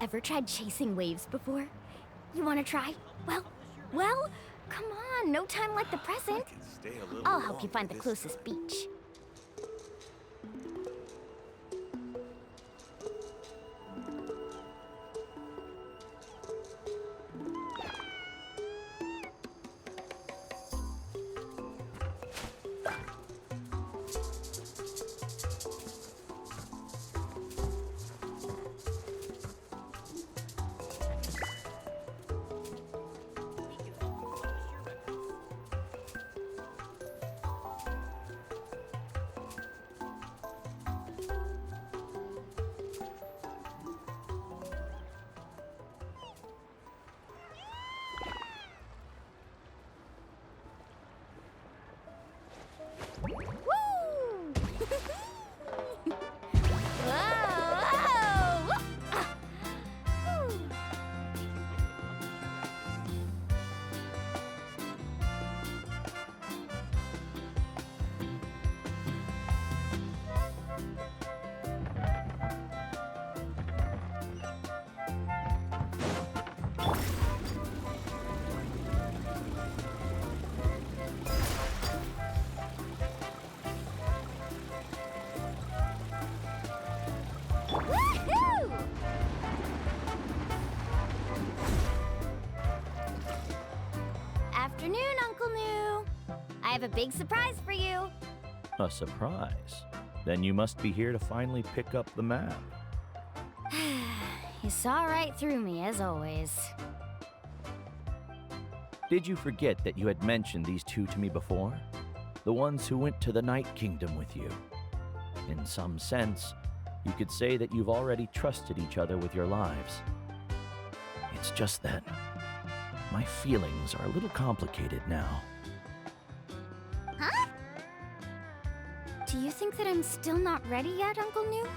Ever tried chasing waves before? You want to try? Well, come on, no time like the present. I'll help you find the closest beach. Afternoon, Uncle New. I have a big surprise for you. A surprise? Then you must be here to finally pick up the map. You saw right through me, as always. Did you forget that you had mentioned these two to me before? The ones who went to the Night Kingdom with you. In some sense, you could say that you've already trusted each other with your lives. It's just that my feelings are a little complicated now. Huh? Do you think that I'm still not ready yet, Uncle New?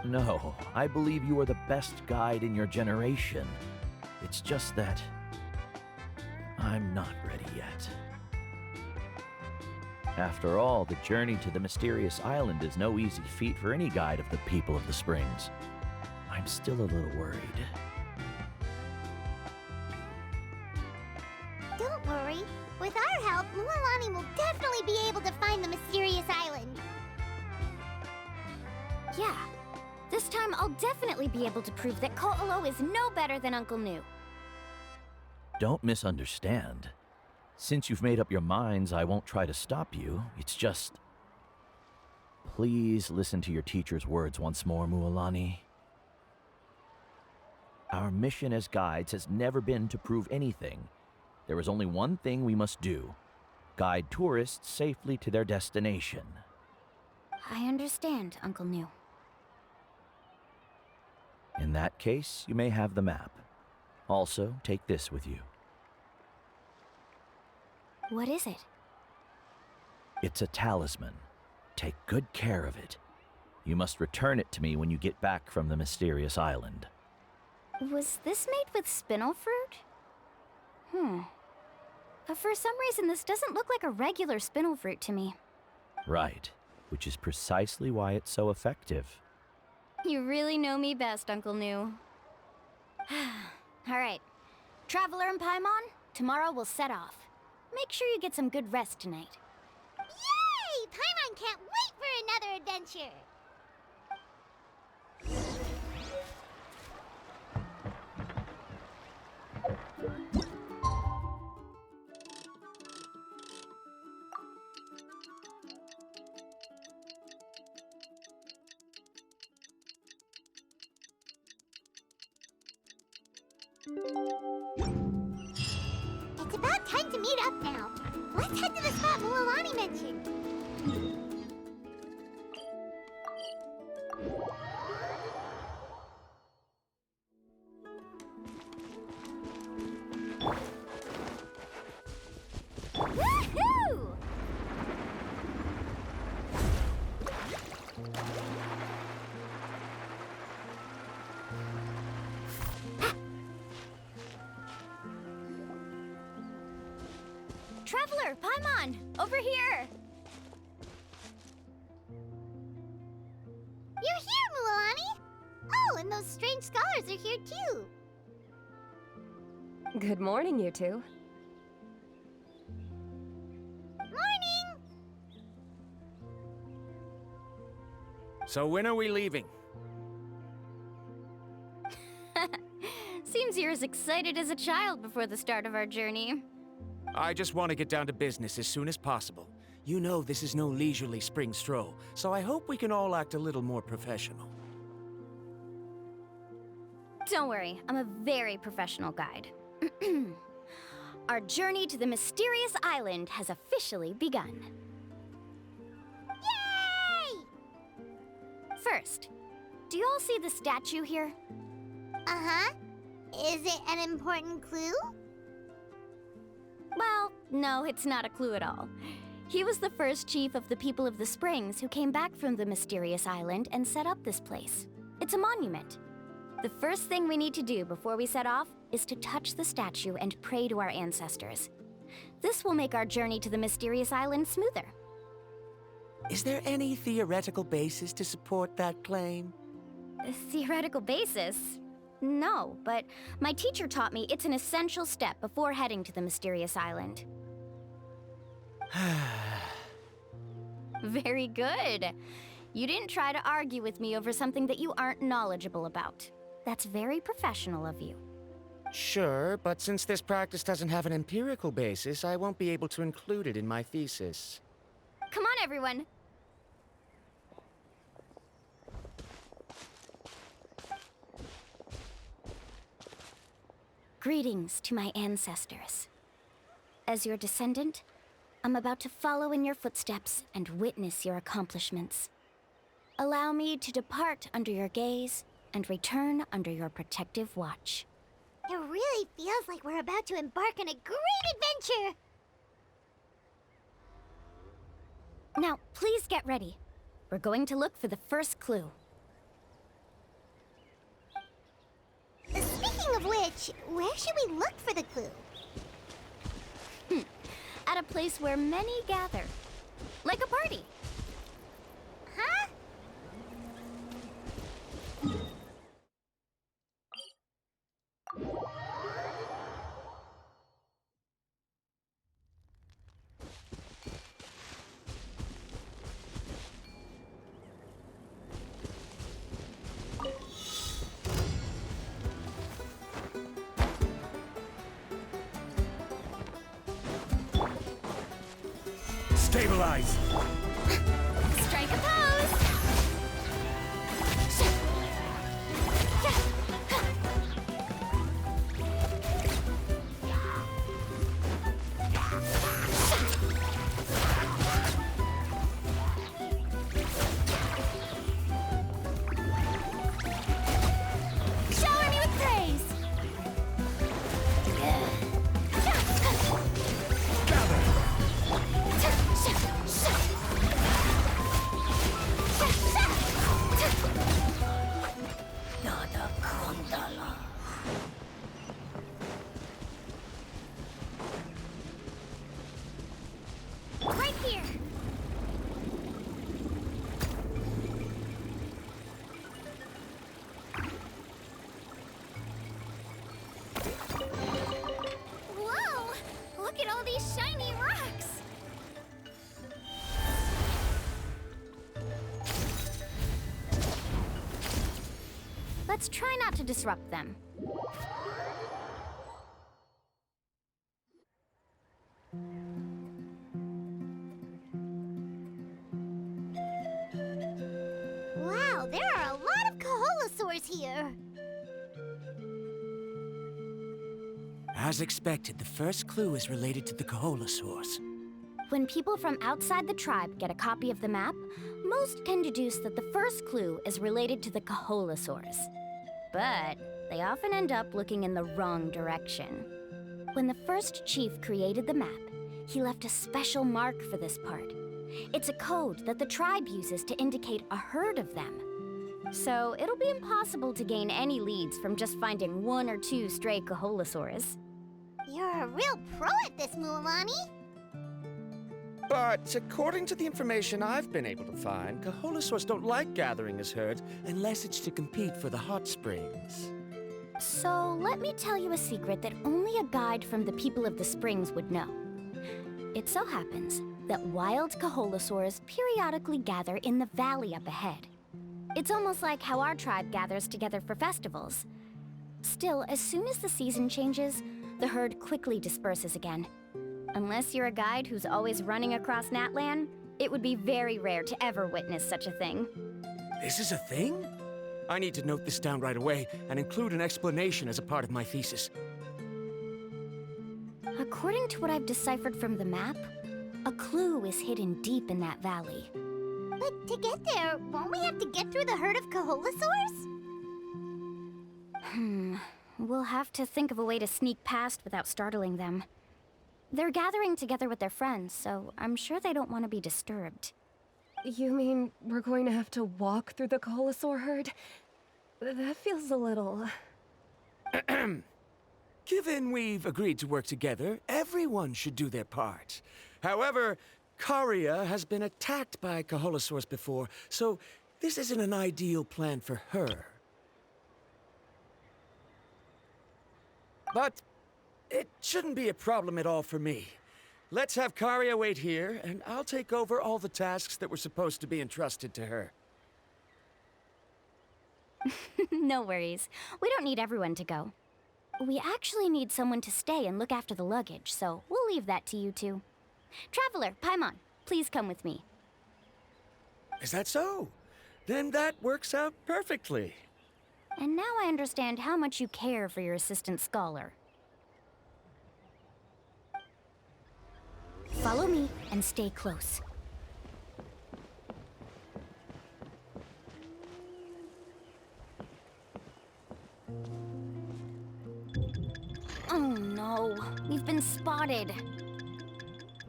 No, I believe you are the best guide in your generation. It's just that I'm not ready yet. After all, the journey to the mysterious island is no easy feat for any guide of the people of the Springs. I'm still a little worried. Don't worry. With our help, Mualani will definitely be able to find the mysterious island. Yeah. This time I'll definitely be able to prove that Ko'olo is no better than Uncle New. Don't misunderstand. Since you've made up your minds, I won't try to stop you. It's just... Please listen to your teacher's words once more, Mualani. Our mission as guides has never been to prove anything. There is only one thing we must do. Guide tourists safely to their destination. I understand, Uncle New. In that case, you may have the map. Also, take this with you. What is it? It's a talisman. Take good care of it. You must return it to me when you get back from the mysterious island. Was this made with spinel fruit? For some reason, this doesn't look like a regular spinel fruit to me. Right, which is precisely why it's so effective. You really know me best, Uncle New. All right. Traveler and Paimon, tomorrow we'll set off. Make sure you get some good rest tonight. Yay! Paimon can't wait for another adventure! It's about time to meet up now. Let's head to the spot Mualani mentioned. Woohoo! Traveler, Paimon, over here! You're here, Mualani! Oh, and those strange scholars are here too. Good morning, you two. Morning! So when are we leaving? Seems you're as excited as a child before the start of our journey. I just want to get down to business as soon as possible. You know this is no leisurely spring stroll, so I hope we can all act a little more professional. Don't worry, I'm a very professional guide. Our journey to the mysterious island has officially begun. Yay! First, do you all see the statue here? Uh-huh. Is it an important clue? Well, no, it's not a clue at all. He was the first chief of the people of the Springs who came back from the mysterious island and set up this place. It's a monument. The first thing we need to do before we set off is to touch the statue and pray to our ancestors. This will make our journey to the mysterious island smoother. Is there any theoretical basis to support that claim? A theoretical basis? No, but my teacher taught me it's an essential step before heading to the mysterious island. Very good. You didn't try to argue with me over something that you aren't knowledgeable about. That's very professional of you. Sure, but since this practice doesn't have an empirical basis, I won't be able to include it in my thesis. Come on, everyone. Greetings to my ancestors. As your descendant, I'm about to follow in your footsteps and witness your accomplishments. Allow me to depart under your gaze and return under your protective watch. It really feels like we're about to embark on a great adventure! Now, please get ready. We're going to look for the first clue. Speaking of which, where should we look for the clue? At a place where many gather. Like a party. Huh? Stabilize! Strike a pose! Shower me with praise! Right here! Whoa! Look at all these shiny rocks! Let's try not to disrupt them. Wow, there are a lot of Kaholosaurs here! As expected, the first clue is related to the Kaholosaurs. When people from outside the tribe get a copy of the map, most can deduce that the first clue is related to the Kaholosaurs. But they often end up looking in the wrong direction. When the first chief created the map, he left a special mark for this part. It's a code that the tribe uses to indicate a herd of them. So it'll be impossible to gain any leads from just finding one or two stray Kaholosaurs. You're a real pro at this, Mualani. But according to the information I've been able to find, Kaholosaurs don't like gathering as herds unless it's to compete for the hot springs. So let me tell you a secret that only a guide from the people of the springs would know. It so happens that wild Kaholosaurs periodically gather in the valley up ahead. It's almost like how our tribe gathers together for festivals. Still, as soon as the season changes, the herd quickly disperses again. Unless you're a guide who's always running across Natlan, it would be very rare to ever witness such a thing. This is a thing? I need to note this down right away and include an explanation as a part of my thesis. According to what I've deciphered from the map, a clue is hidden deep in that valley. But to get there, won't we have to get through the herd of Kaholosaurs? We'll have to think of a way to sneak past without startling them. They're gathering together with their friends, so I'm sure they don't want to be disturbed. You mean we're going to have to walk through the Kaholosaur herd? That feels a little... Given we've agreed to work together, everyone should do their part. However, Karia has been attacked by Kaholosaurs before, so this isn't an ideal plan for her. But it shouldn't be a problem at all for me. Let's have Karia wait here, and I'll take over all the tasks that were supposed to be entrusted to her. No worries. We don't need everyone to go. We actually need someone to stay and look after the luggage, so we'll leave that to you two. Traveler, Paimon, please come with me. Is that so? Then that works out perfectly. And now I understand how much you care for your assistant scholar. Follow me and stay close. Oh no, we've been spotted.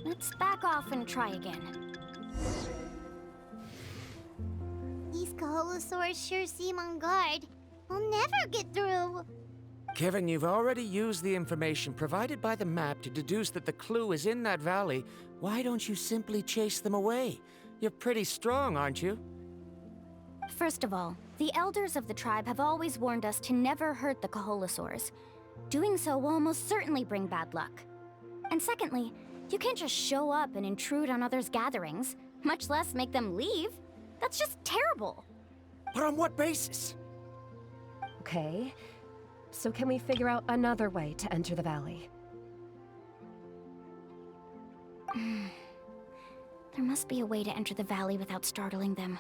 Let's back off and try again. These Kaholosaurs sure seem on guard. We'll never get through. Kevin, you've already used the information provided by the map to deduce that the clue is in that valley. Why don't you simply chase them away? You're pretty strong, aren't you? First of all, the elders of the tribe have always warned us to never hurt the Kaholosaurs. Doing so will almost certainly bring bad luck. And secondly, you can't just show up and intrude on others' gatherings, much less make them leave. That's just terrible. But on what basis? Okay, so can we figure out another way to enter the valley? There must be a way to enter the valley without startling them.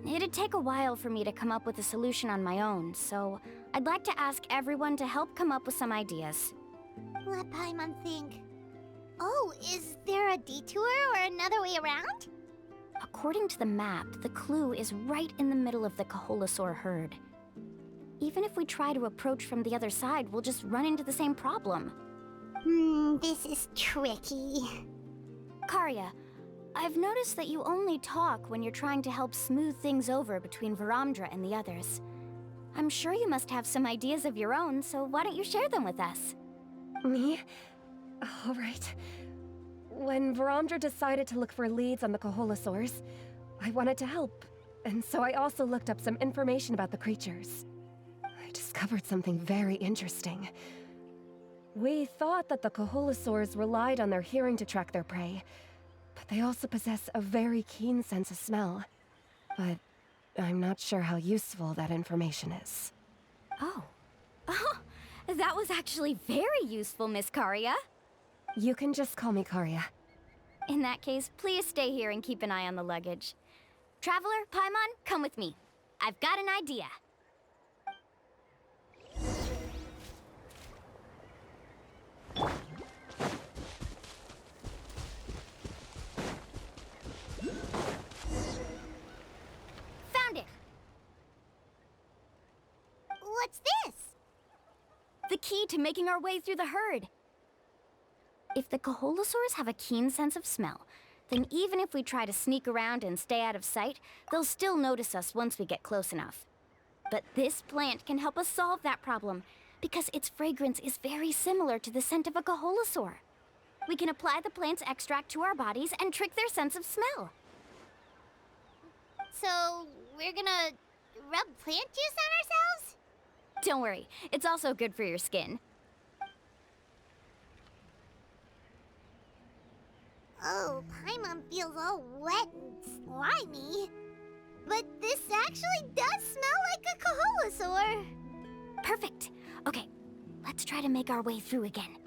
It'd take a while for me to come up with a solution on my own, so I'd like to ask everyone to help come up with some ideas. Let Paimon think. Oh, is there a detour or another way around? According to the map, the clue is right in the middle of the Kaholosaur herd. Even if we try to approach from the other side, we'll just run into the same problem. This is tricky. Karia, I've noticed that you only talk when you're trying to help smooth things over between Varamdra and the others. I'm sure you must have some ideas of your own, so why don't you share them with us? Me? All right. When Varamdra decided to look for leads on the Kaholosaurs, I wanted to help, and so I also looked up some information about the creatures. I discovered something very interesting. We thought that the Kaholosaurs relied on their hearing to track their prey, but they also possess a very keen sense of smell. But I'm not sure how useful that information is. Oh. Oh, that was actually very useful, Miss Karia. You can just call me Karia. In that case, please stay here and keep an eye on the luggage. Traveler, Paimon, come with me. I've got an idea. Found it! What's this? The key to making our way through the herd. If the Kaholosaurs have a keen sense of smell, then even if we try to sneak around and stay out of sight, they'll still notice us once we get close enough. But this plant can help us solve that problem, because its fragrance is very similar to the scent of a Kaholosaur. We can apply the plant's extract to our bodies and trick their sense of smell. So, we're gonna rub plant juice on ourselves? Don't worry, it's also good for your skin. Oh, Paimon feels all wet and slimy. But this actually does smell like a Kaholosaur. Perfect. Okay, let's try to make our way through again.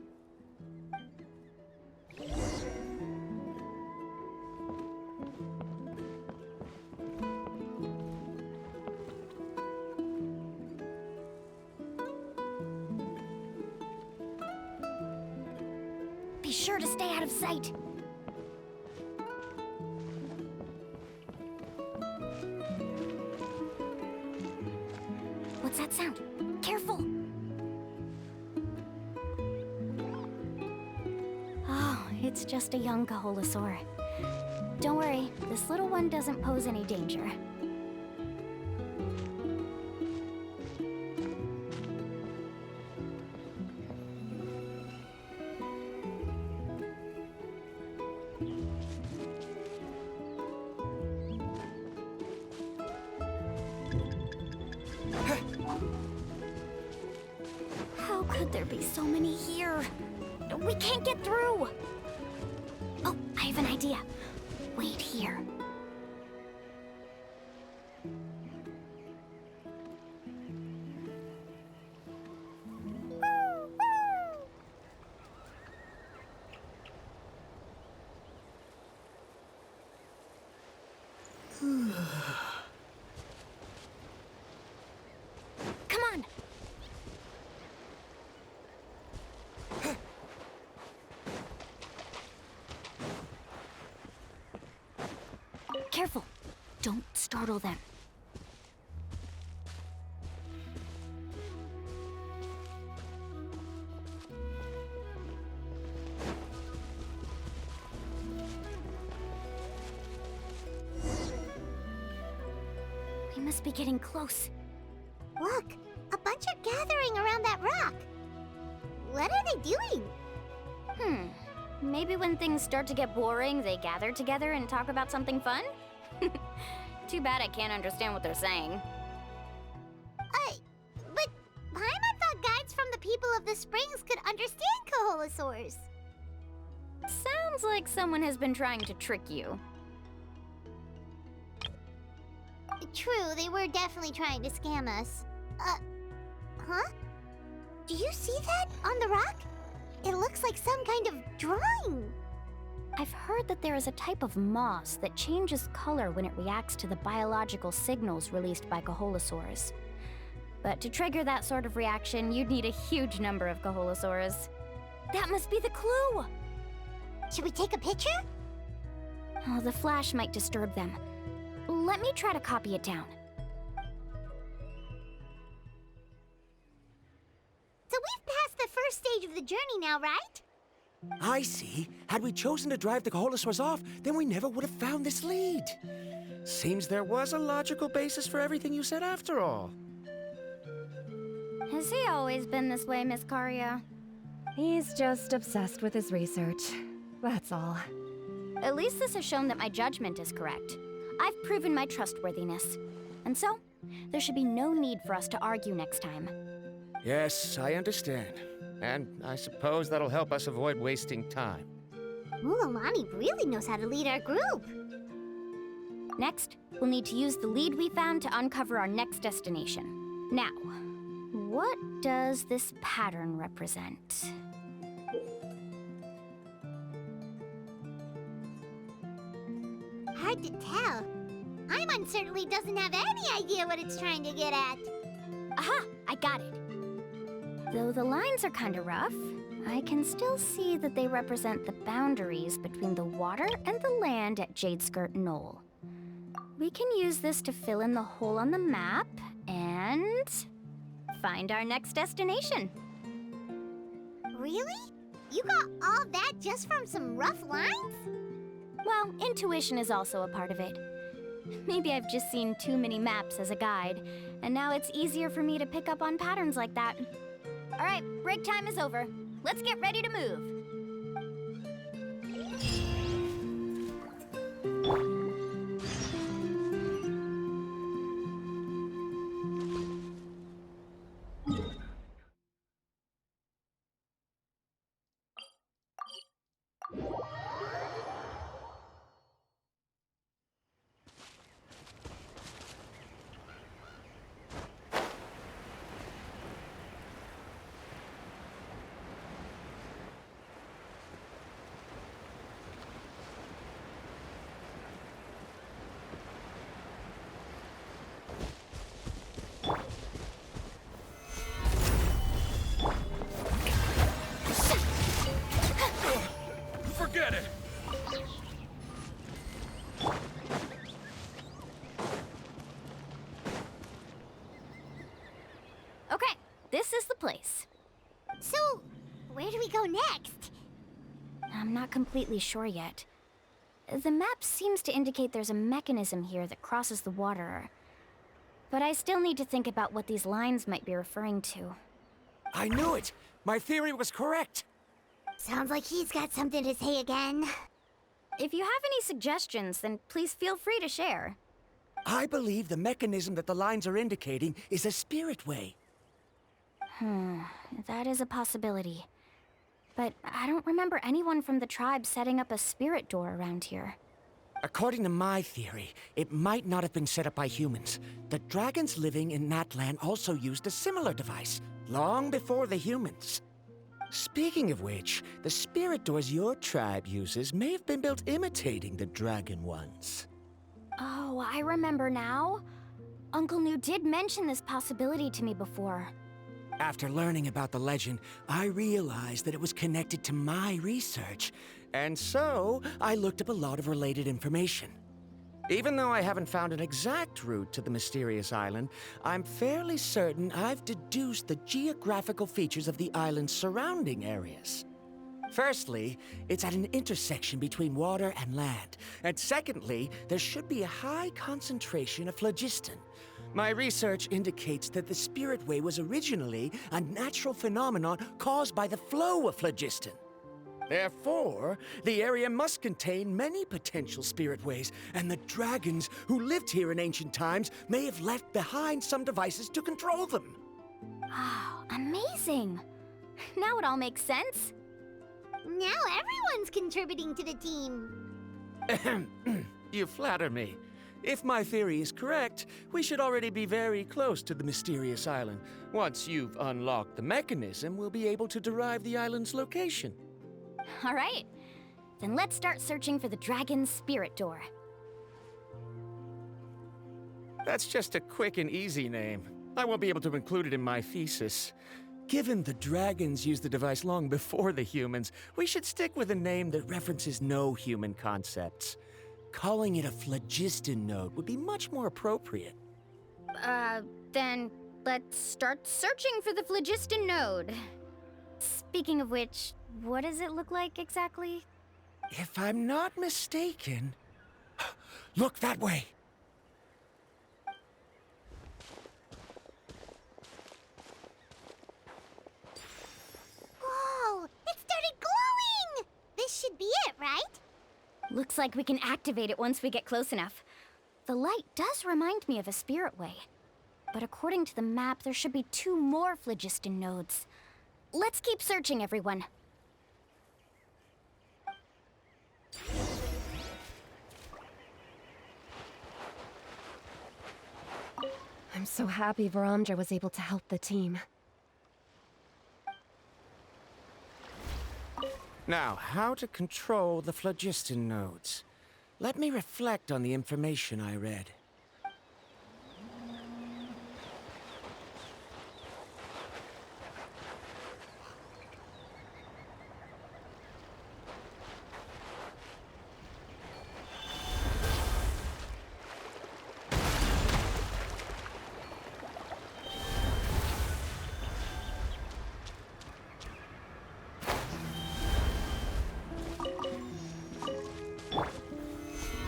Be sure to stay out of sight. What's that sound? Careful! Oh, it's just a young Kaholosaur. Don't worry, this little one doesn't pose any danger. How could there be so many here? We can't get through! Oh, I have an idea. Wait here. Come on! Careful! Don't startle them. We must be getting close. Look, a bunch are gathering around that rock. What are they doing? Maybe when things start to get boring, they gather together and talk about something fun? Too bad I can't understand what they're saying. But Paimon thought guides from the people of the springs could understand Kaholosaurs. Sounds like someone has been trying to trick you. True, they were definitely trying to scam us. Huh? Do you see that on the rock? It looks like some kind of drawing. I've heard that there is a type of moss that changes color when it reacts to the biological signals released by Kaholosaurs. But to trigger that sort of reaction, you'd need a huge number of Kaholosaurs. That must be the clue! Should we take a picture? Oh, the flash might disturb them. Let me try to copy it down. So we've passed the first stage of the journey now, right? I see. Had we chosen to drive the Kaholosaurs off, then we never would have found this lead. Seems there was a logical basis for everything you said after all. Has he always been this way, Miss Karia? He's just obsessed with his research. That's all. At least this has shown that my judgment is correct. I've proven my trustworthiness. And so, there should be no need for us to argue next time. Yes, I understand. And I suppose that'll help us avoid wasting time. Mulalani really knows how to lead our group. Next, we'll need to use the lead we found to uncover our next destination. Now, what does this pattern represent? Hard to tell. Paimon certainly doesn't have any idea what it's trying to get at. Aha! I got it! Though the lines are kinda rough, I can still see that they represent the boundaries between the water and the land at Jadeskirt Knoll. We can use this to fill in the hole on the map and find our next destination. Really? You got all that just from some rough lines? Well, intuition is also a part of it. Maybe I've just seen too many maps as a guide, and now it's easier for me to pick up on patterns like that. All right, break time is over. Let's get ready to move. this is the place. So, where do we go next? I'm not completely sure yet. The map seems to indicate there's a mechanism here that crosses the water. But I still need to think about what these lines might be referring to. I knew it! My theory was correct! Sounds like he's got something to say again. If you have any suggestions, then please feel free to share. I believe the mechanism that the lines are indicating is a spirit way. That is a possibility. But I don't remember anyone from the tribe setting up a spirit door around here. According to my theory, it might not have been set up by humans. The dragons living in Natlan also used a similar device, long before the humans. Speaking of which, the spirit doors your tribe uses may have been built imitating the dragon ones. Oh, I remember now. Uncle New did mention this possibility to me before. After learning about the legend, I realized that it was connected to my research, and so I looked up a lot of related information. Even though I haven't found an exact route to the mysterious island, I'm fairly certain I've deduced the geographical features of the island's surrounding areas. Firstly, it's at an intersection between water and land, and secondly, there should be a high concentration of phlogiston. My research indicates that the Spirit Way was originally a natural phenomenon caused by the flow of phlogiston. Therefore, the area must contain many potential spirit ways, and the dragons who lived here in ancient times may have left behind some devices to control them. Wow, amazing! Now it all makes sense. Now everyone's contributing to the team. You flatter me. If my theory is correct, we should already be very close to the mysterious island. Once you've unlocked the mechanism, we'll be able to derive the island's location. All right, then let's start searching for the dragon's spirit door. That's just a quick and easy name. I won't be able to include it in my thesis. Given the dragons used the device long before the humans, we should stick with a name that references no human concepts. Calling it a phlogiston node would be much more appropriate. Then let's start searching for the phlogiston node. Speaking of which, what does it look like exactly? If I'm not mistaken... Look that way! Whoa! It started glowing! This should be it, right? Looks like we can activate it once we get close enough. The light does remind me of a spirit way. But according to the map, there should be 2 more phlogiston nodes. Let's keep searching, everyone. I'm so happy Varamdra was able to help the team. Now, how to control the phlogiston nodes. Let me reflect on the information I read.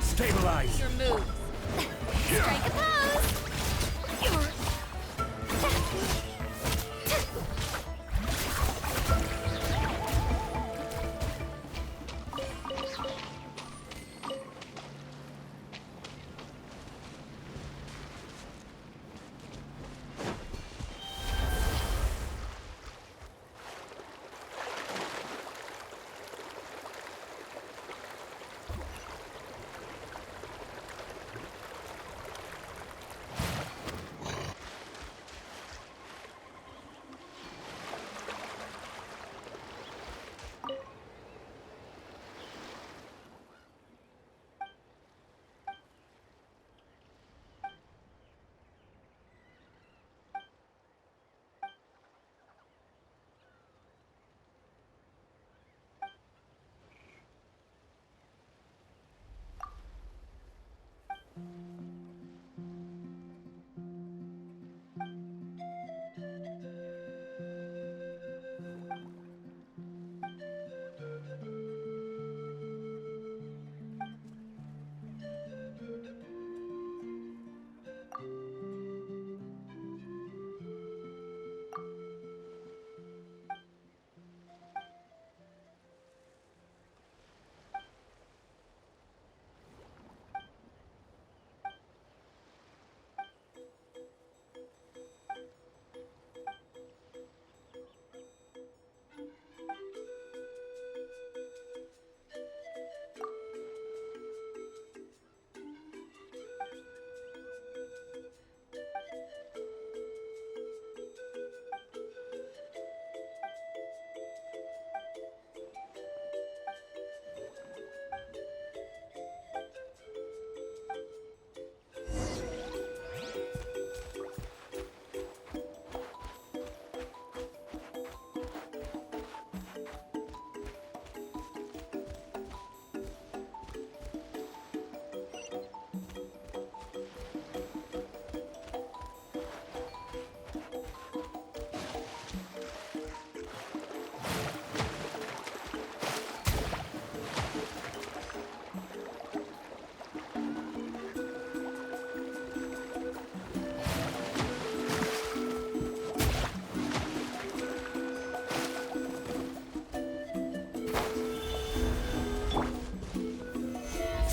Stabilize! Your moves. Strike a pose!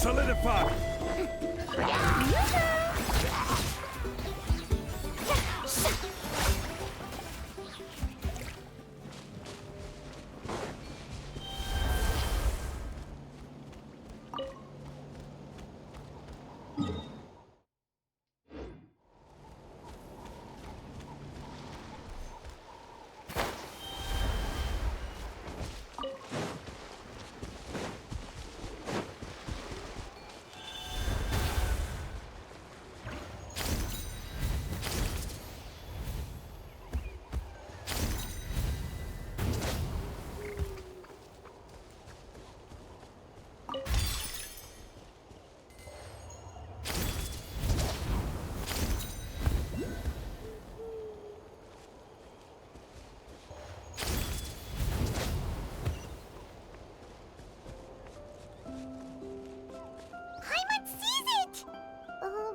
solidify!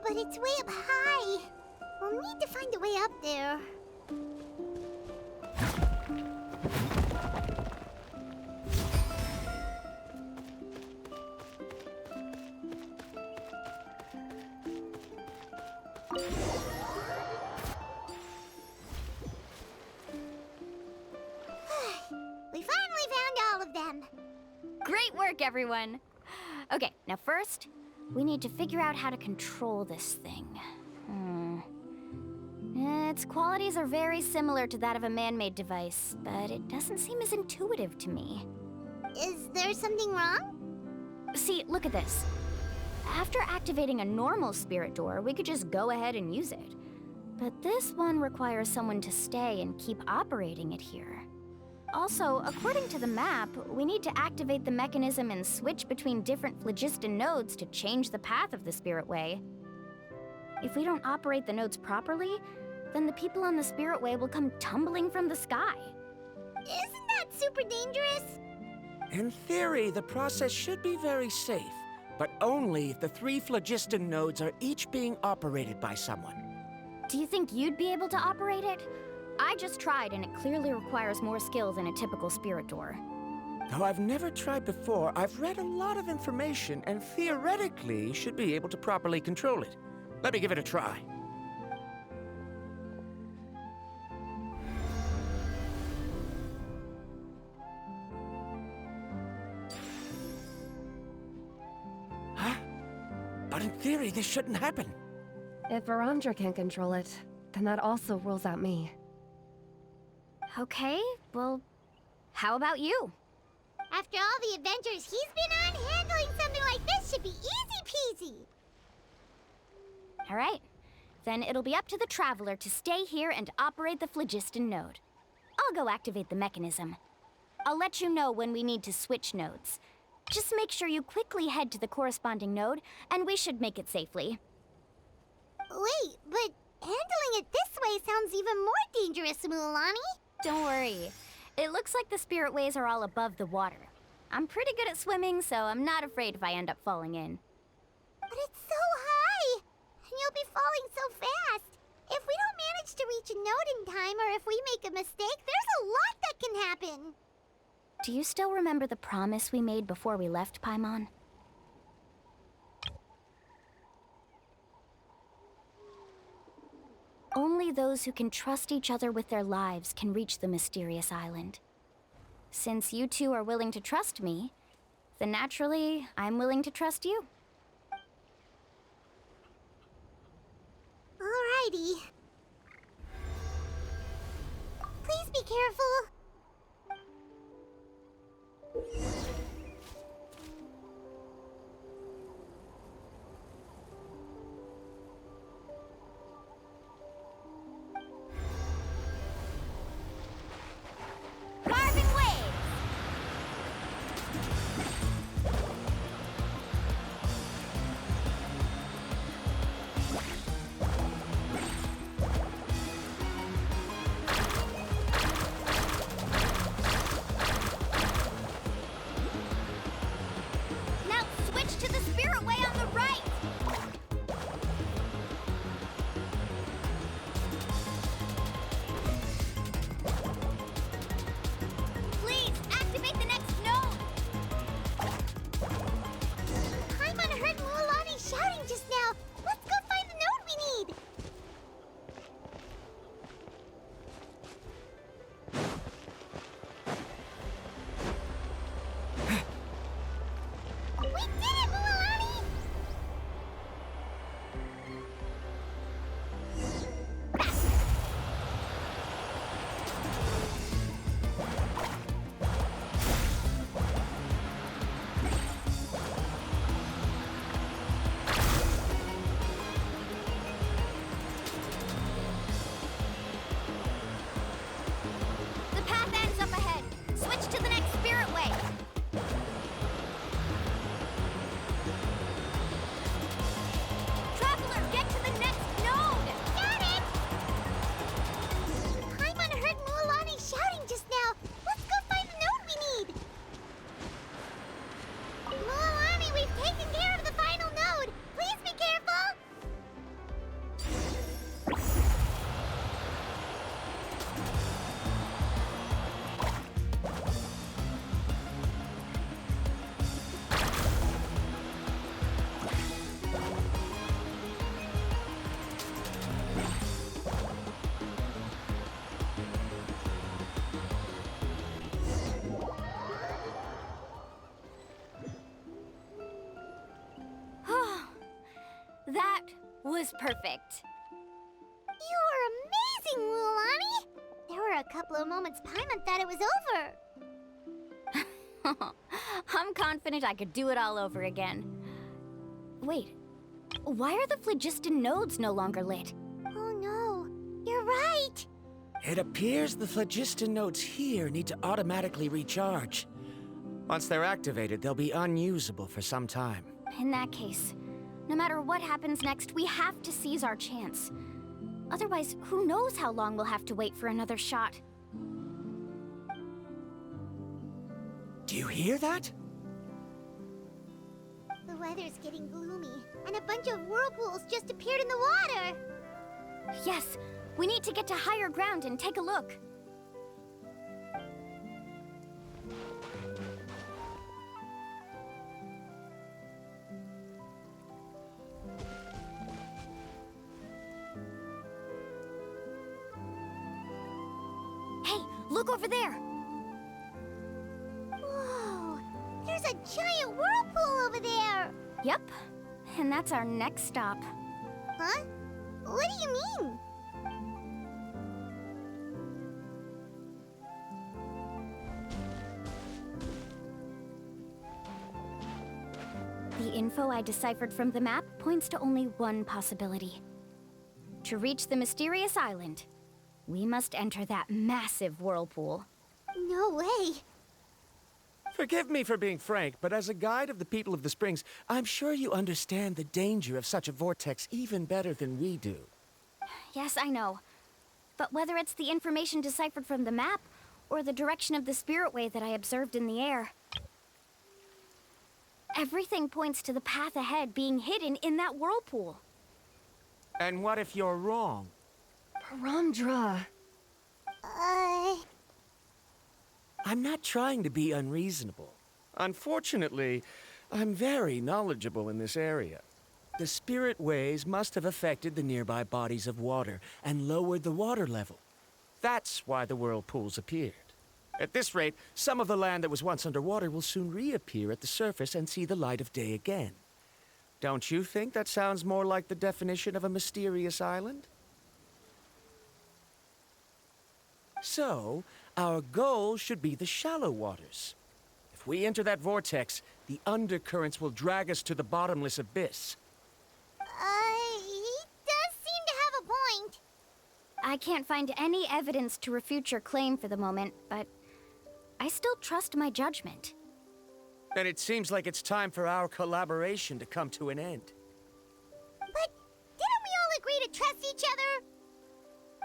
But it's way up high. We'll need to find a way up there. We finally found all of them. Great work, everyone! Okay, now first, we need to figure out how to control this thing. Its qualities are very similar to that of a man-made device, but it doesn't seem as intuitive to me. Is there something wrong? See, look at this. After activating a normal spirit door, we could just go ahead and use it. But this one requires someone to stay and keep operating it here. Also, according to the map, we need to activate the mechanism and switch between different phlogiston nodes to change the path of the Spirit Way. If we don't operate the nodes properly, then the people on the Spirit Way will come tumbling from the sky. Isn't that super dangerous? In theory, the process should be very safe, but only if the 3 phlogiston nodes are each being operated by someone. Do you think you'd be able to operate it? I just tried, and it clearly requires more skill than a typical spirit door. Though I've never tried before, I've read a lot of information and theoretically should be able to properly control it. Let me give it a try. Huh? But in theory, this shouldn't happen. If Varamdra can control it, then that also rules out me. Okay, well, how about you? After all the adventures he's been on, handling something like this should be easy peasy. All right, then it'll be up to the Traveler to stay here and operate the phlogiston node. I'll go activate the mechanism. I'll let you know when we need to switch nodes. Just make sure you quickly head to the corresponding node, and we should make it safely. Wait, but handling it this way sounds even more dangerous, Mualani. Don't worry. It looks like the spirit ways are all above the water. I'm pretty good at swimming, so I'm not afraid if I end up falling in. But it's so high, and you'll be falling so fast. If we don't manage to reach a node in time, or if we make a mistake, there's a lot that can happen. Do you still remember the promise we made before we left, Paimon? Only those who can trust each other with their lives can reach the mysterious island. Since you two are willing to trust me, then naturally, I'm willing to trust you. Alrighty. Please be careful. Carving waves! That was perfect. You were amazing, Lulani! There were a couple of moments Paimon thought it was over. I'm confident I could do it all over again. Wait, why are the phlogiston nodes no longer lit? Oh no, you're right! It appears the phlogiston nodes here need to automatically recharge. Once they're activated, they'll be unusable for some time. In that case, no matter what happens next, we have to seize our chance. Otherwise, who knows how long we'll have to wait for another shot. Do you hear that? The weather's getting gloomy, and a bunch of whirlpools just appeared in the water! Yes, we need to get to higher ground and take a look. Hey, look over there! Whoa! There's a giant whirlpool over there! Yep, and that's our next stop. Huh? What do you mean? The info I deciphered from the map points to only one possibility. To reach the mysterious island, we must enter that massive whirlpool. No way! Forgive me for being frank, but as a guide of the people of the Springs, I'm sure you understand the danger of such a vortex even better than we do. Yes, I know. But whether it's the information deciphered from the map, or the direction of the spirit way that I observed in the air, everything points to the path ahead being hidden in that whirlpool. And what if you're wrong? Bromdra. I'm not trying to be unreasonable. Unfortunately, I'm very knowledgeable in this area. The spirit ways must have affected the nearby bodies of water and lowered the water level. That's why the whirlpools appeared. At this rate, some of the land that was once underwater will soon reappear at the surface and see the light of day again. Don't you think that sounds more like the definition of a mysterious island? So, our goal should be the shallow waters. If we enter that vortex, the undercurrents will drag us to the bottomless abyss. He does seem to have a point. I can't find any evidence to refute your claim for the moment, but I still trust my judgment. And it seems like it's time for our collaboration to come to an end. But didn't we all agree to trust each other?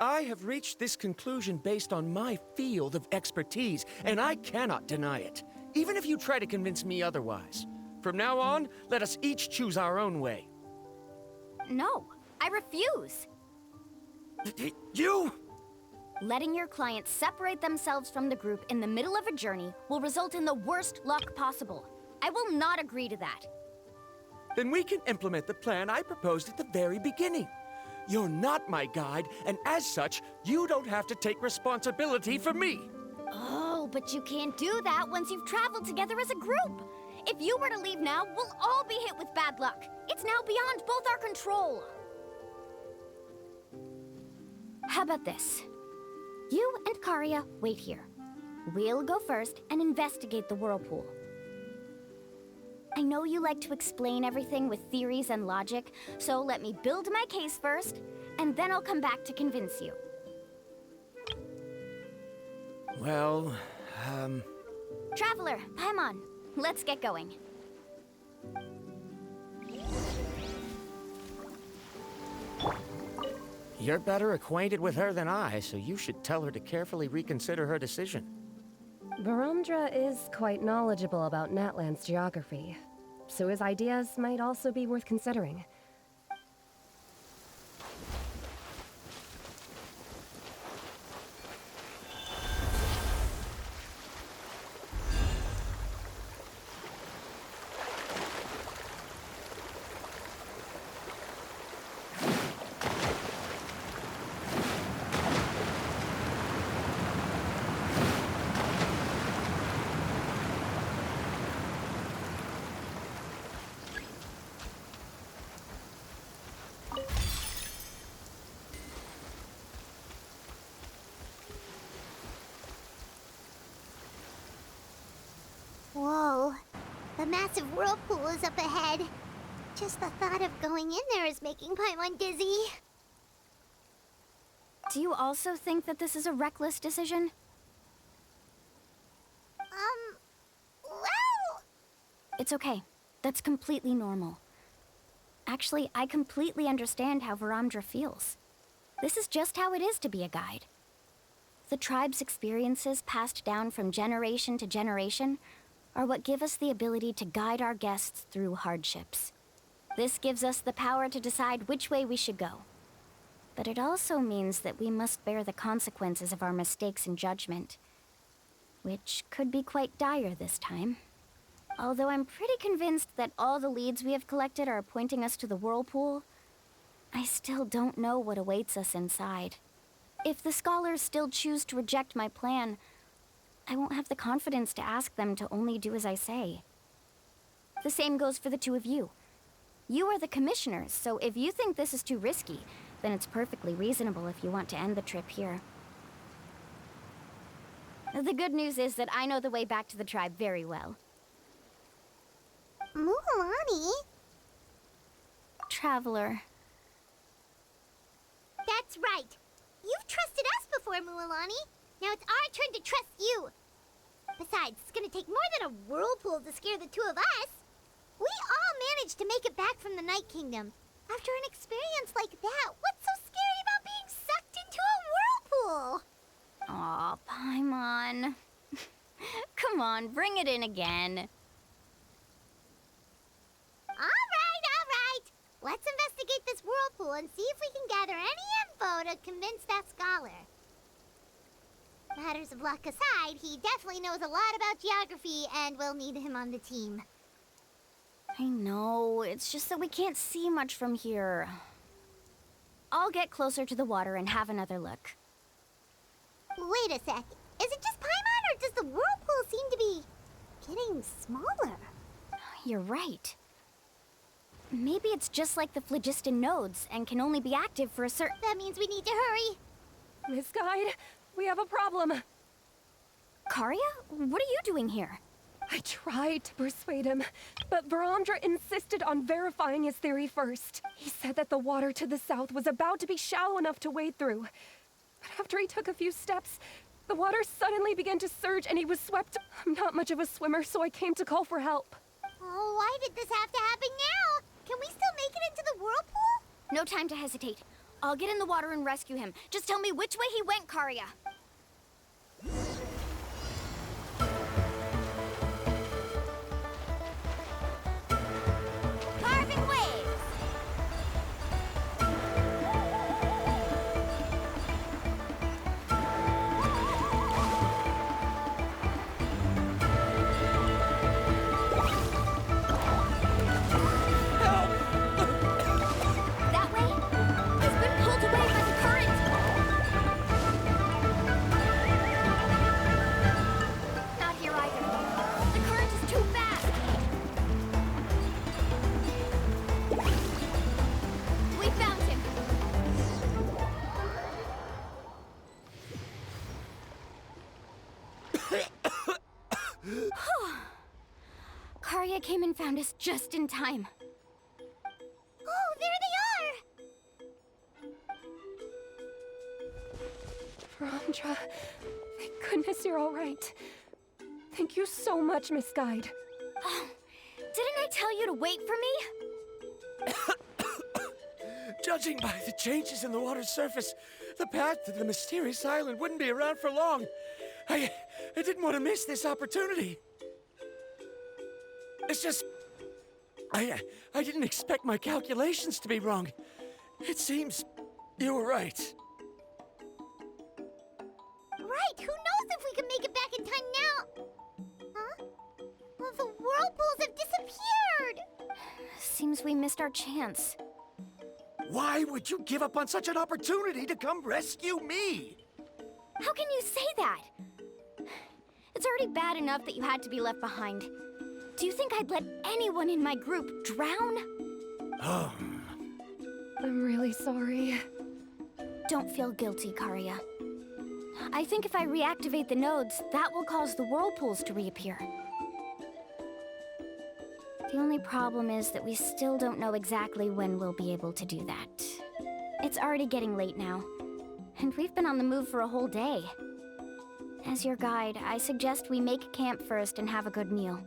I have reached this conclusion based on my field of expertise, and I cannot deny it, even if you try to convince me otherwise. From now on, let us each choose our own way. No, I refuse. You? Letting your clients separate themselves from the group in the middle of a journey will result in the worst luck possible. I will not agree to that. Then we can implement the plan I proposed at the very beginning. You're not my guide, and as such, you don't have to take responsibility for me. Oh, but you can't do that once you've traveled together as a group. If you were to leave now, we'll all be hit with bad luck. It's now beyond both our control. How about this? You and Karia wait here. We'll go first and investigate the whirlpool. I know you like to explain everything with theories and logic, so let me build my case first, and then I'll come back to convince you. Well, Traveler, Paimon, let's get going. You're better acquainted with her than I, so you should tell her to carefully reconsider her decision. Bromdra is quite knowledgeable about Natlan's geography, so his ideas might also be worth considering. massive whirlpool is up ahead. Just the thought of going in there is making Paimon dizzy. Do you also think that this is a reckless decision? Well... It's okay. That's completely normal. Actually, I completely understand how Varamdra feels. This is just how it is to be a guide. The tribe's experiences passed down from generation to generation are what give us the ability to guide our guests through hardships. This gives us the power to decide which way we should go. But it also means that we must bear the consequences of our mistakes and judgment, which could be quite dire this time. Although I'm pretty convinced that all the leads we have collected are pointing us to the whirlpool, I still don't know what awaits us inside. If the scholars still choose to reject my plan, I won't have the confidence to ask them to only do as I say. The same goes for the two of you. You are the commissioners, so if you think this is too risky, then it's perfectly reasonable if you want to end the trip here. The good news is that I know the way back to the tribe very well. Mualani? Traveler. That's right. You've trusted us before, Mualani. Now it's our turn to trust you. Besides, it's gonna take more than a whirlpool to scare the two of us. We all managed to make it back from the Night Kingdom. After an experience like that, what's so scary about being sucked into a whirlpool? Aw, Paimon. Come on, bring it in again. All right. Let's investigate this whirlpool and see if we can gather any info to convince that scholar. Matters of luck aside, he definitely knows a lot about geography, and we'll need him on the team. I know, it's just that we can't see much from here. I'll get closer to the water and have another look. Wait a sec. Is it just Paimon, or does the whirlpool seem to be getting smaller? You're right. Maybe it's just like the phlogiston nodes and can only be active for a certain... That means we need to hurry. Miss Guide, we have a problem. Karia? What are you doing here? I tried to persuade him, but Varamdra insisted on verifying his theory first. He said that the water to the south was about to be shallow enough to wade through. But after he took a few steps, the water suddenly began to surge and he was swept. I'm not much of a swimmer, so I came to call for help. Oh, why did this have to happen now? Can we still make it into the whirlpool? No time to hesitate. I'll get in the water and rescue him. Just tell me which way he went, Karia. Carving waves! That way? He's been pulled away by the current! Not here either. The current is too fast! We found him! Karia came and found us just in time. Oh, there they are! Varamdra, thank goodness you're all right. Thank you so much, Miss Guide. Oh, didn't I tell you to wait for me? Judging by the changes in the water's surface, the path to the mysterious island wouldn't be around for long. I didn't want to miss this opportunity. It's just... I didn't expect my calculations to be wrong. It seems you were right. Right, who knows if we can make it back in time now? Huh? Well, the whirlpools have disappeared! Seems we missed our chance. Why would you give up on such an opportunity to come rescue me? How can you say that? It's already bad enough that you had to be left behind. Do you think I'd let anyone in my group drown? I'm really sorry. Don't feel guilty, Karia. I think if I reactivate the nodes, that will cause the whirlpools to reappear. The only problem is that we still don't know exactly when we'll be able to do that. It's already getting late now, and we've been on the move for a whole day. As your guide, I suggest we make camp first and have a good meal.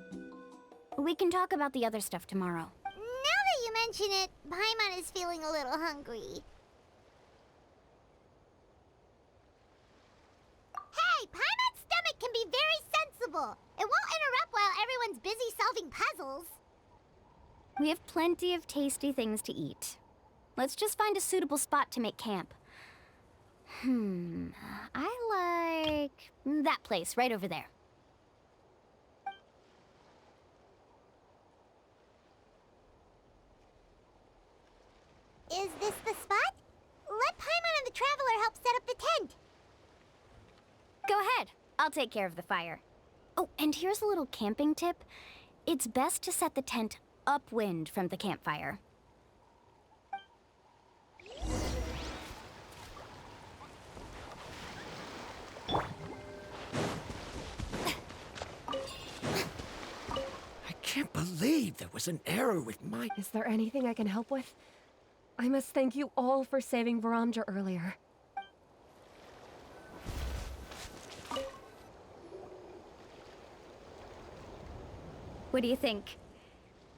We can talk about the other stuff tomorrow. Now that you mention it, Paimon is feeling a little hungry. Hey, Paimon's stomach can be very sensible. It won't interrupt while everyone's busy solving puzzles. We have plenty of tasty things to eat. Let's just find a suitable spot to make camp. I like that place right over there. Is this the spot? Let Paimon and the Traveler help set up the tent. Go ahead. I'll take care of the fire. Oh, and here's a little camping tip. It's best to set the tent upwind from the campfire. I can't believe there was an error with my... Is there anything I can help with? I must thank you all for saving Varamdra earlier. What do you think?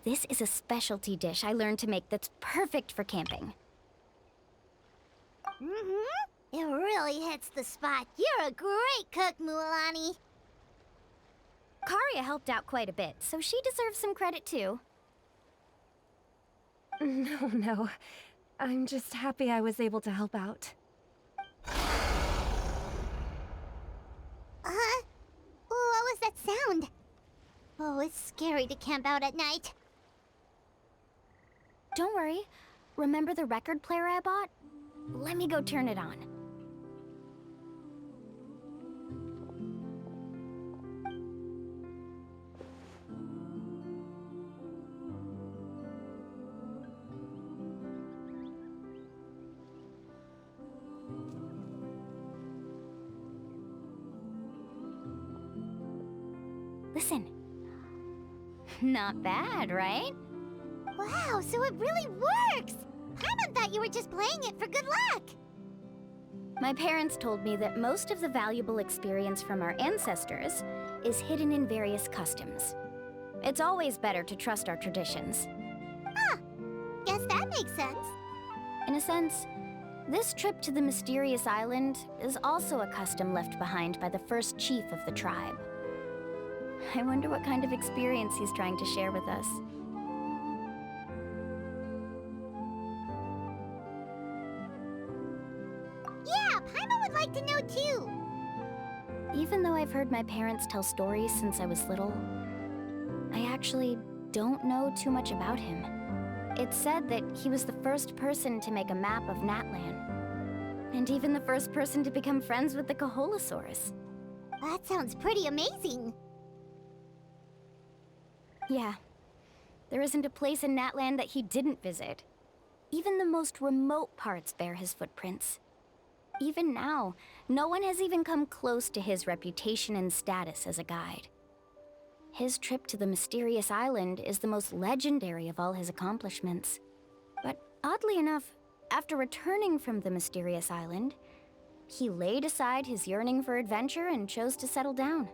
This is a specialty dish I learned to make that's perfect for camping. It really hits the spot. You're a great cook, Mualani. Karia helped out quite a bit, so she deserves some credit too. No. I'm just happy I was able to help out. What was that sound? Oh, it's scary to camp out at night. Don't worry. Remember the record player I bought? Let me go turn it on. Listen. Not bad, right? Wow, so it really works! Paimon thought you were just playing it for good luck! My parents told me that most of the valuable experience from our ancestors is hidden in various customs. It's always better to trust our traditions. Guess that makes sense. In a sense, this trip to the mysterious island is also a custom left behind by the first chief of the tribe. I wonder what kind of experience he's trying to share with us. Yeah, Paimon would like to know too. Even though I've heard my parents tell stories since I was little, I actually don't know too much about him. It's said that he was the first person to make a map of Natlan, and even the first person to become friends with the Kaholasaurus. That sounds pretty amazing. Yeah. There isn't a place in Natlan that he didn't visit. Even the most remote parts bear his footprints. Even now, no one has even come close to his reputation and status as a guide. His trip to the mysterious island is the most legendary of all his accomplishments. But oddly enough, after returning from the mysterious island, he laid aside his yearning for adventure and chose to settle down.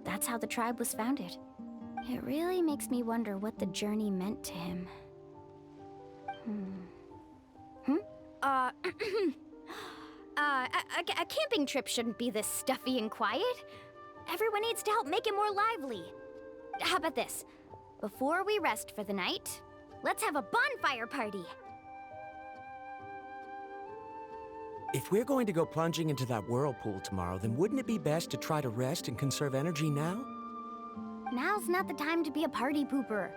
That's how the tribe was founded. It really makes me wonder what the journey meant to him. A camping trip shouldn't be this stuffy and quiet. Everyone needs to help make it more lively. How about this? Before we rest for the night, let's have a bonfire party. If we're going to go plunging into that whirlpool tomorrow, then wouldn't it be best to try to rest and conserve energy now? Now's not the time to be a party pooper.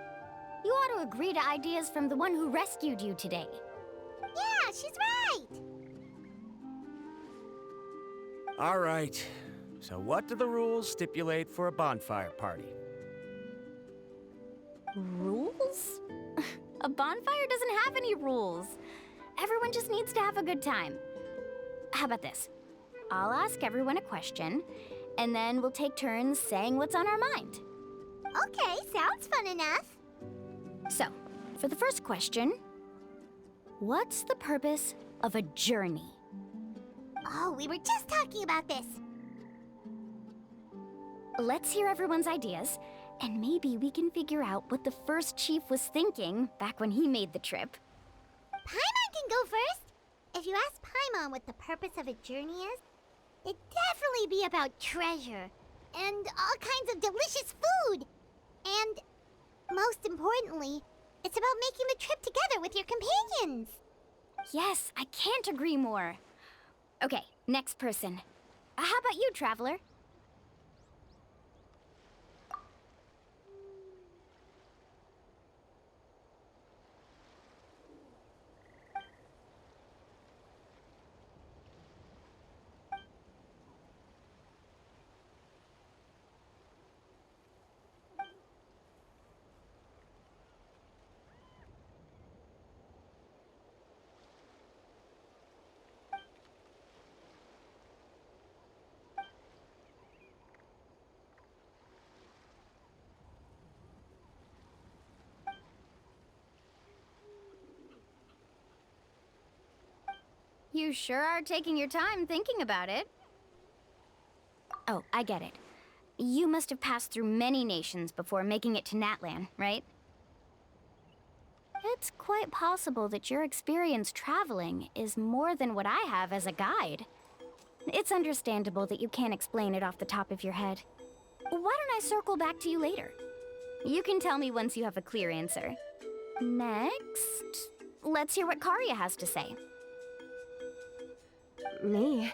You ought to agree to ideas from the one who rescued you today. Yeah, she's right. All right. So what do the rules stipulate for a bonfire party? Rules? A bonfire doesn't have any rules. Everyone just needs to have a good time. How about this? I'll ask everyone a question, and then we'll take turns saying what's on our mind. Okay, sounds fun enough. So, for the first question, what's the purpose of a journey? Oh, we were just talking about this. Let's hear everyone's ideas, and maybe we can figure out what the first chief was thinking back when he made the trip. Paimon can go first. If you ask Paimon what the purpose of a journey is, it'd definitely be about treasure and all kinds of delicious food. And most importantly, it's about making the trip together with your companions. Yes, I can't agree more. Okay, next person. How about you, Traveler? You sure are taking your time thinking about it. Oh, I get it. You must have passed through many nations before making it to Natlan, right? It's quite possible that your experience traveling is more than what I have as a guide. It's understandable that you can't explain it off the top of your head. Why don't I circle back to you later? You can tell me once you have a clear answer. Next, let's hear what Karia has to say. Me?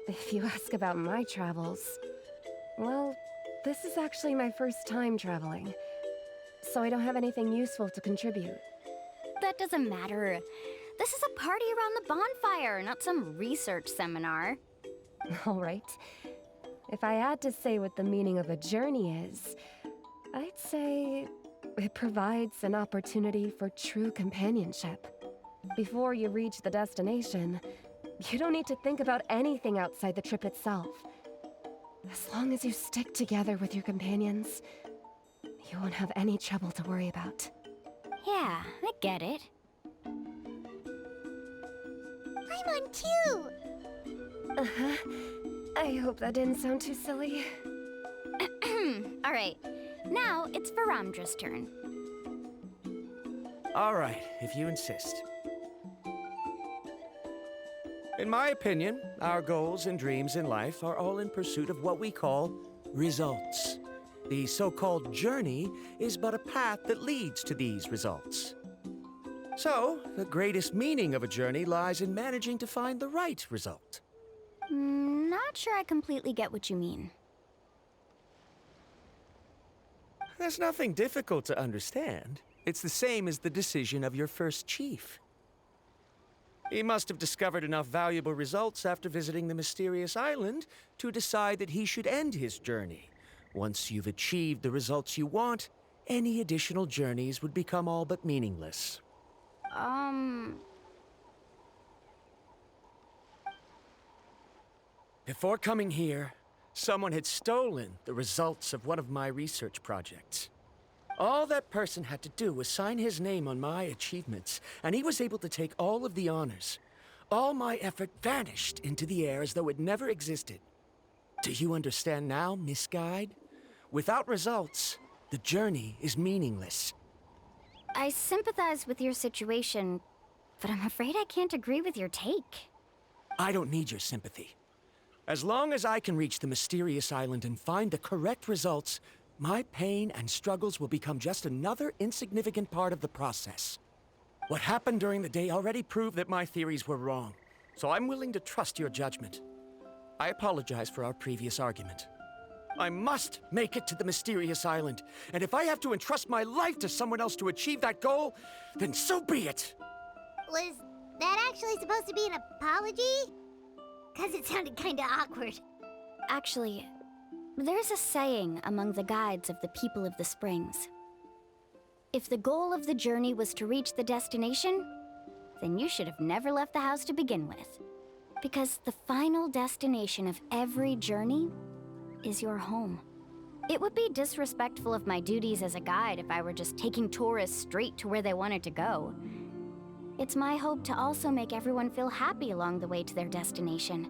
If you ask about my travels, well, this is actually my first time traveling, so I don't have anything useful to contribute. That doesn't matter. This is a party around the bonfire, not some research seminar. All right. If I had to say what the meaning of a journey is, I'd say it provides an opportunity for true companionship. Before you reach the destination, you don't need to think about anything outside the trip itself. As long as you stick together with your companions, you won't have any trouble to worry about. Yeah, I get it. I'm on too. Uh-huh. I hope that didn't sound too silly. All right, now it's Varamdra's turn. All right, if you insist. In my opinion, our goals and dreams in life are all in pursuit of what we call results. The so-called journey is but a path that leads to these results. So, the greatest meaning of a journey lies in managing to find the right result. Not sure I completely get what you mean. There's nothing difficult to understand. It's the same as the decision of your first chief. He must have discovered enough valuable results after visiting the mysterious island to decide that he should end his journey. Once you've achieved the results you want, any additional journeys would become all but meaningless. Before coming here, someone had stolen the results of one of my research projects. All that person had to do was sign his name on my achievements, and he was able to take all of the honors. All my effort vanished into the air as though it never existed. Do you understand now, Miss Guide? Without results, the journey is meaningless. I sympathize with your situation, but I'm afraid I can't agree with your take. I don't need your sympathy. As long as I can reach the mysterious island and find the correct results, my pain and struggles will become just another insignificant part of the process. What happened during the day already proved that my theories were wrong, so I'm willing to trust your judgment. I apologize for our previous argument. I must make it to the mysterious island, and if I have to entrust my life to someone else to achieve that goal, then so be it! Was that actually supposed to be an apology? 'Cause it sounded kinda awkward. Actually, there's a saying among the guides of the people of the springs. If the goal of the journey was to reach the destination, then you should have never left the house to begin with. Because the final destination of every journey is your home. It would be disrespectful of my duties as a guide if I were just taking tourists straight to where they wanted to go. It's my hope to also make everyone feel happy along the way to their destination.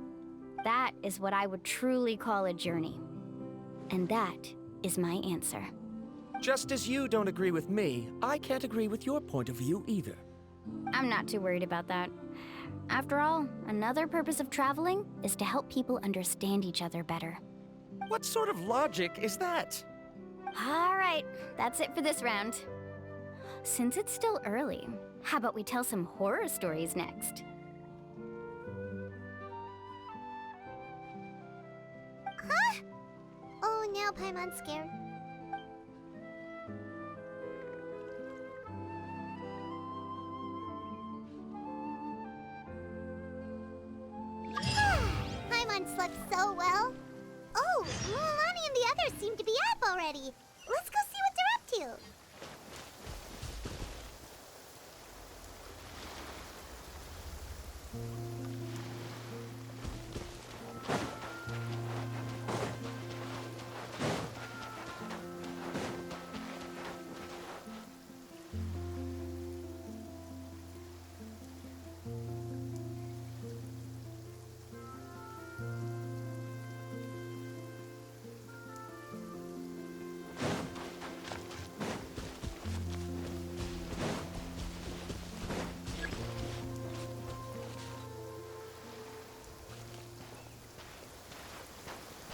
That is what I would truly call a journey. And that is my answer. Just as you don't agree with me, I can't agree with your point of view either. I'm not too worried about that. After all, another purpose of traveling is to help people understand each other better. What sort of logic is that? All right, that's it for this round. Since it's still early, how about we tell some horror stories next? Huh? Oh, now Paimon's scared. Paimon slept so well. Oh, Mualani and the others seem to be up already. Let's go see what they're up to.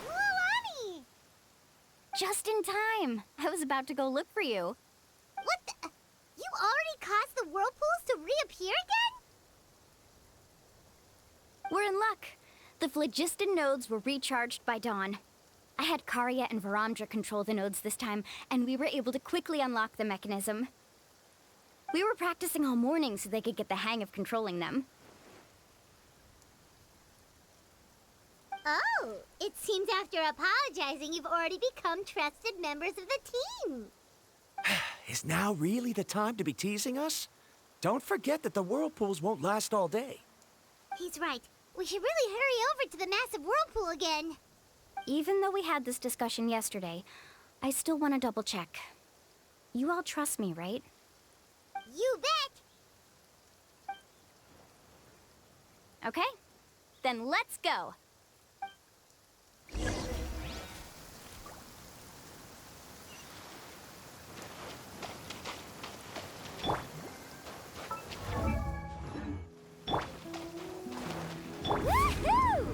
Mualani! Just in time! I was about to go look for you. What the? You already caused the whirlpools to reappear again? We're in luck. The phlogiston nodes were recharged by dawn. I had Karya and Varamdra control the nodes this time, and we were able to quickly unlock the mechanism. We were practicing all morning so they could get the hang of controlling them. Oh, it seems after apologizing, you've already become trusted members of the team. Is now really the time to be teasing us? Don't forget that the whirlpools won't last all day. He's right. We should really hurry over to the massive whirlpool again. Even though we had this discussion yesterday, I still want to double check. You all trust me, right? You bet! Okay, then let's go. Woohoo!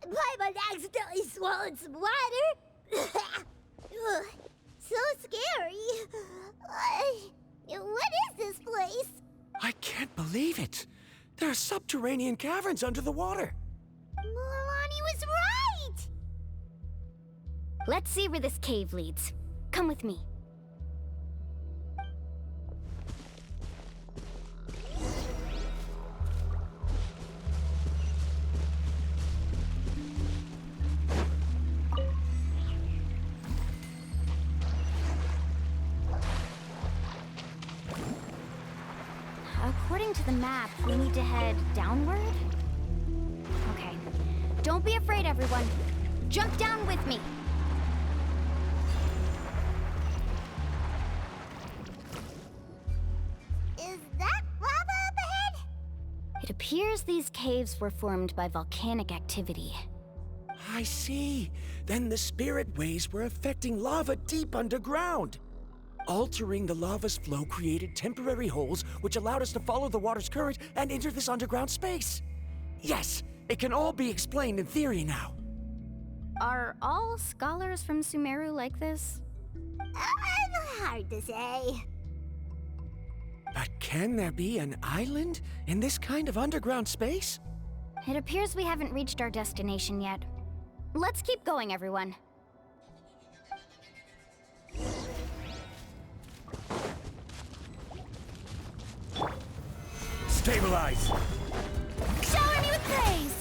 Paimon accidentally swallowed some water. Ugh, so scary. What is this place? I can't believe it. There are subterranean caverns under the water. Mualani was right! Let's see where this cave leads. Come with me. According to the map, we need to head downward? Okay. Don't be afraid, everyone. Jump down with me. Is that lava up ahead? It appears these caves were formed by volcanic activity. I see. Then the spirit waves were affecting lava deep underground. Altering the lava's flow created temporary holes which allowed us to follow the water's current and enter this underground space. Yes, it can all be explained in theory now. Are all scholars from Sumeru like this? Hard to say. But can there be an island in this kind of underground space? It appears we haven't reached our destination yet. Let's keep going, everyone. Stabilize! Shower me with praise!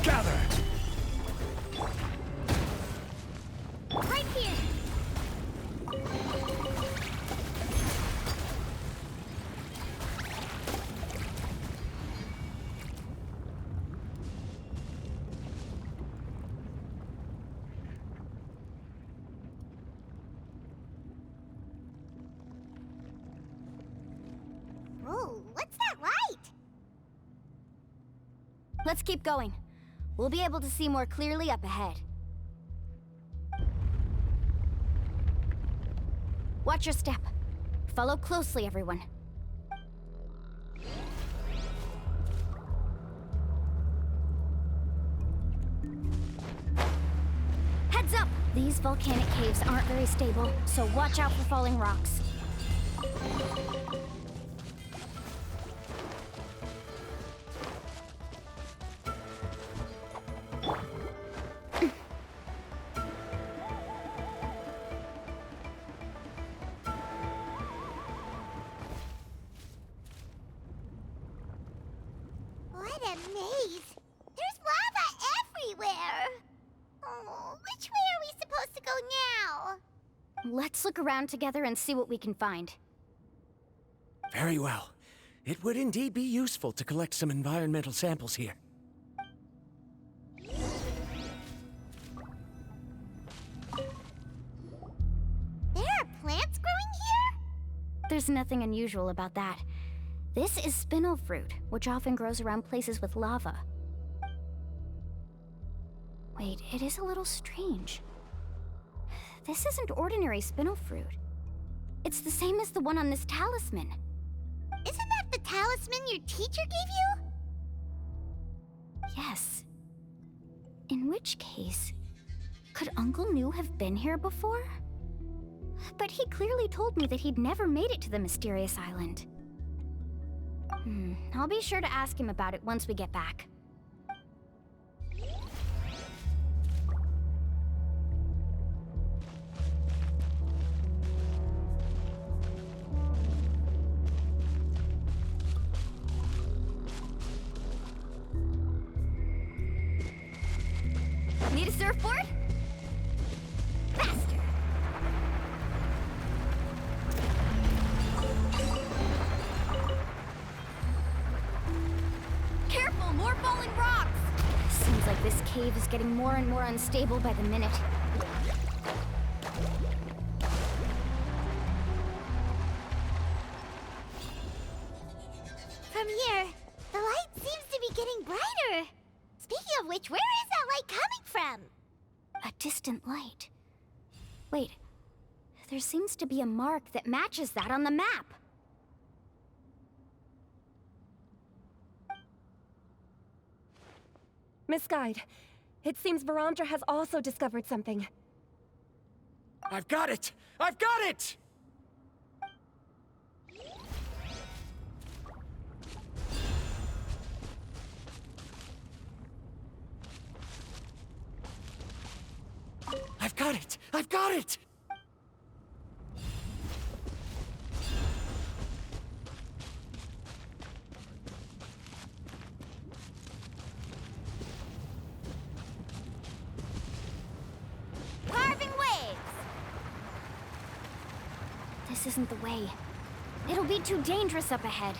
Gather! Right here. Whoa, what's that light? Let's keep going. We'll be able to see more clearly up ahead. Watch your step. Follow closely, everyone. Heads up! These volcanic caves aren't very stable, so watch out for falling rocks. What a maze! There's lava everywhere! Oh, which way are we supposed to go now? Let's look around together and see what we can find. Very well. It would indeed be useful to collect some environmental samples here. There are plants growing here? There's nothing unusual about that. This is spinel fruit, which often grows around places with lava. Wait, it is a little strange. This isn't ordinary spinel fruit. It's the same as the one on this talisman. Isn't that the talisman your teacher gave you? Yes. In which case, could Uncle New have been here before? But he clearly told me that he'd never made it to the mysterious island. I'll be sure to ask him about it once we get back. Need a surfboard? Faster! Careful, more falling rocks! Seems like this cave is getting more and more unstable by the minute. From here, the light seems to be getting brighter. Speaking of which, where is that light coming from? A distant light. Wait, there seems to be a mark that matches that on the map. Miss Guide, it seems Varamdra has also discovered something. I've got it! I've got it! I've got it! I've got it! Carving waves! This isn't the way. It'll be too dangerous up ahead.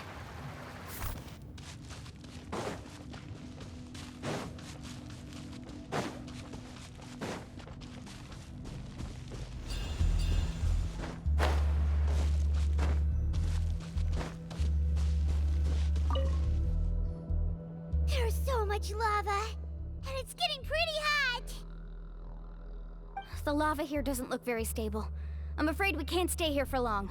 There's so much lava, and it's getting pretty hot. The lava here doesn't look very stable. I'm afraid we can't stay here for long.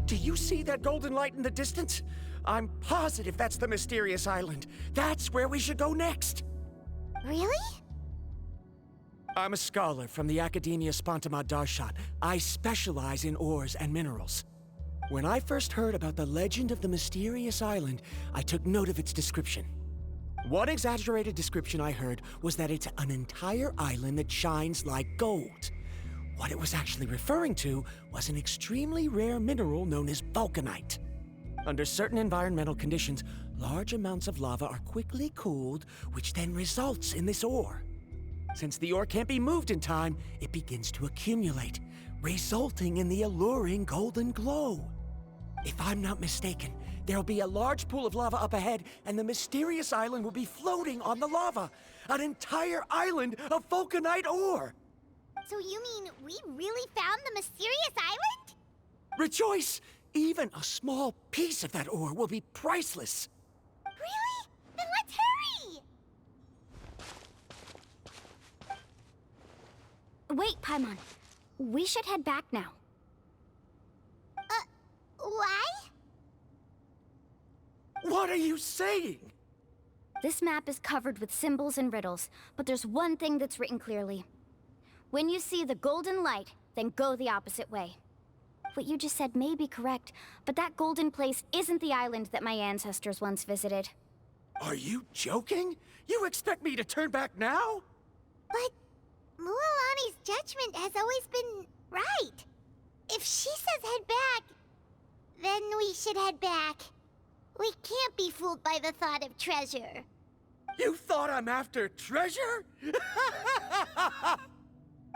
Do you see that golden light in the distance? I'm positive that's the mysterious island. That's where we should go next. Really? I'm a scholar from the Academia Spontamad Darshan. I specialize in ores and minerals. When I first heard about the legend of the mysterious island, I took note of its description. One exaggerated description I heard was that it's an entire island that shines like gold. What it was actually referring to was an extremely rare mineral known as vulcanite. Under certain environmental conditions, large amounts of lava are quickly cooled, which then results in this ore. Since the ore can't be moved in time, it begins to accumulate, resulting in the alluring golden glow. If I'm not mistaken, there'll be a large pool of lava up ahead, and the mysterious island will be floating on the lava. An entire island of vulcanite ore! So you mean we really found the mysterious island? Rejoice! Even a small piece of that ore will be priceless. Really? Then let's hurry! Wait, Paimon. We should head back now. Why? What are you saying? This map is covered with symbols and riddles, but there's one thing that's written clearly. When you see the golden light, then go the opposite way. What you just said may be correct, but that golden place isn't the island that my ancestors once visited. Are you joking? You expect me to turn back now? But Mualani's judgment has always been right. If she says head back, then we should head back. We can't be fooled by the thought of treasure. You thought I'm after treasure?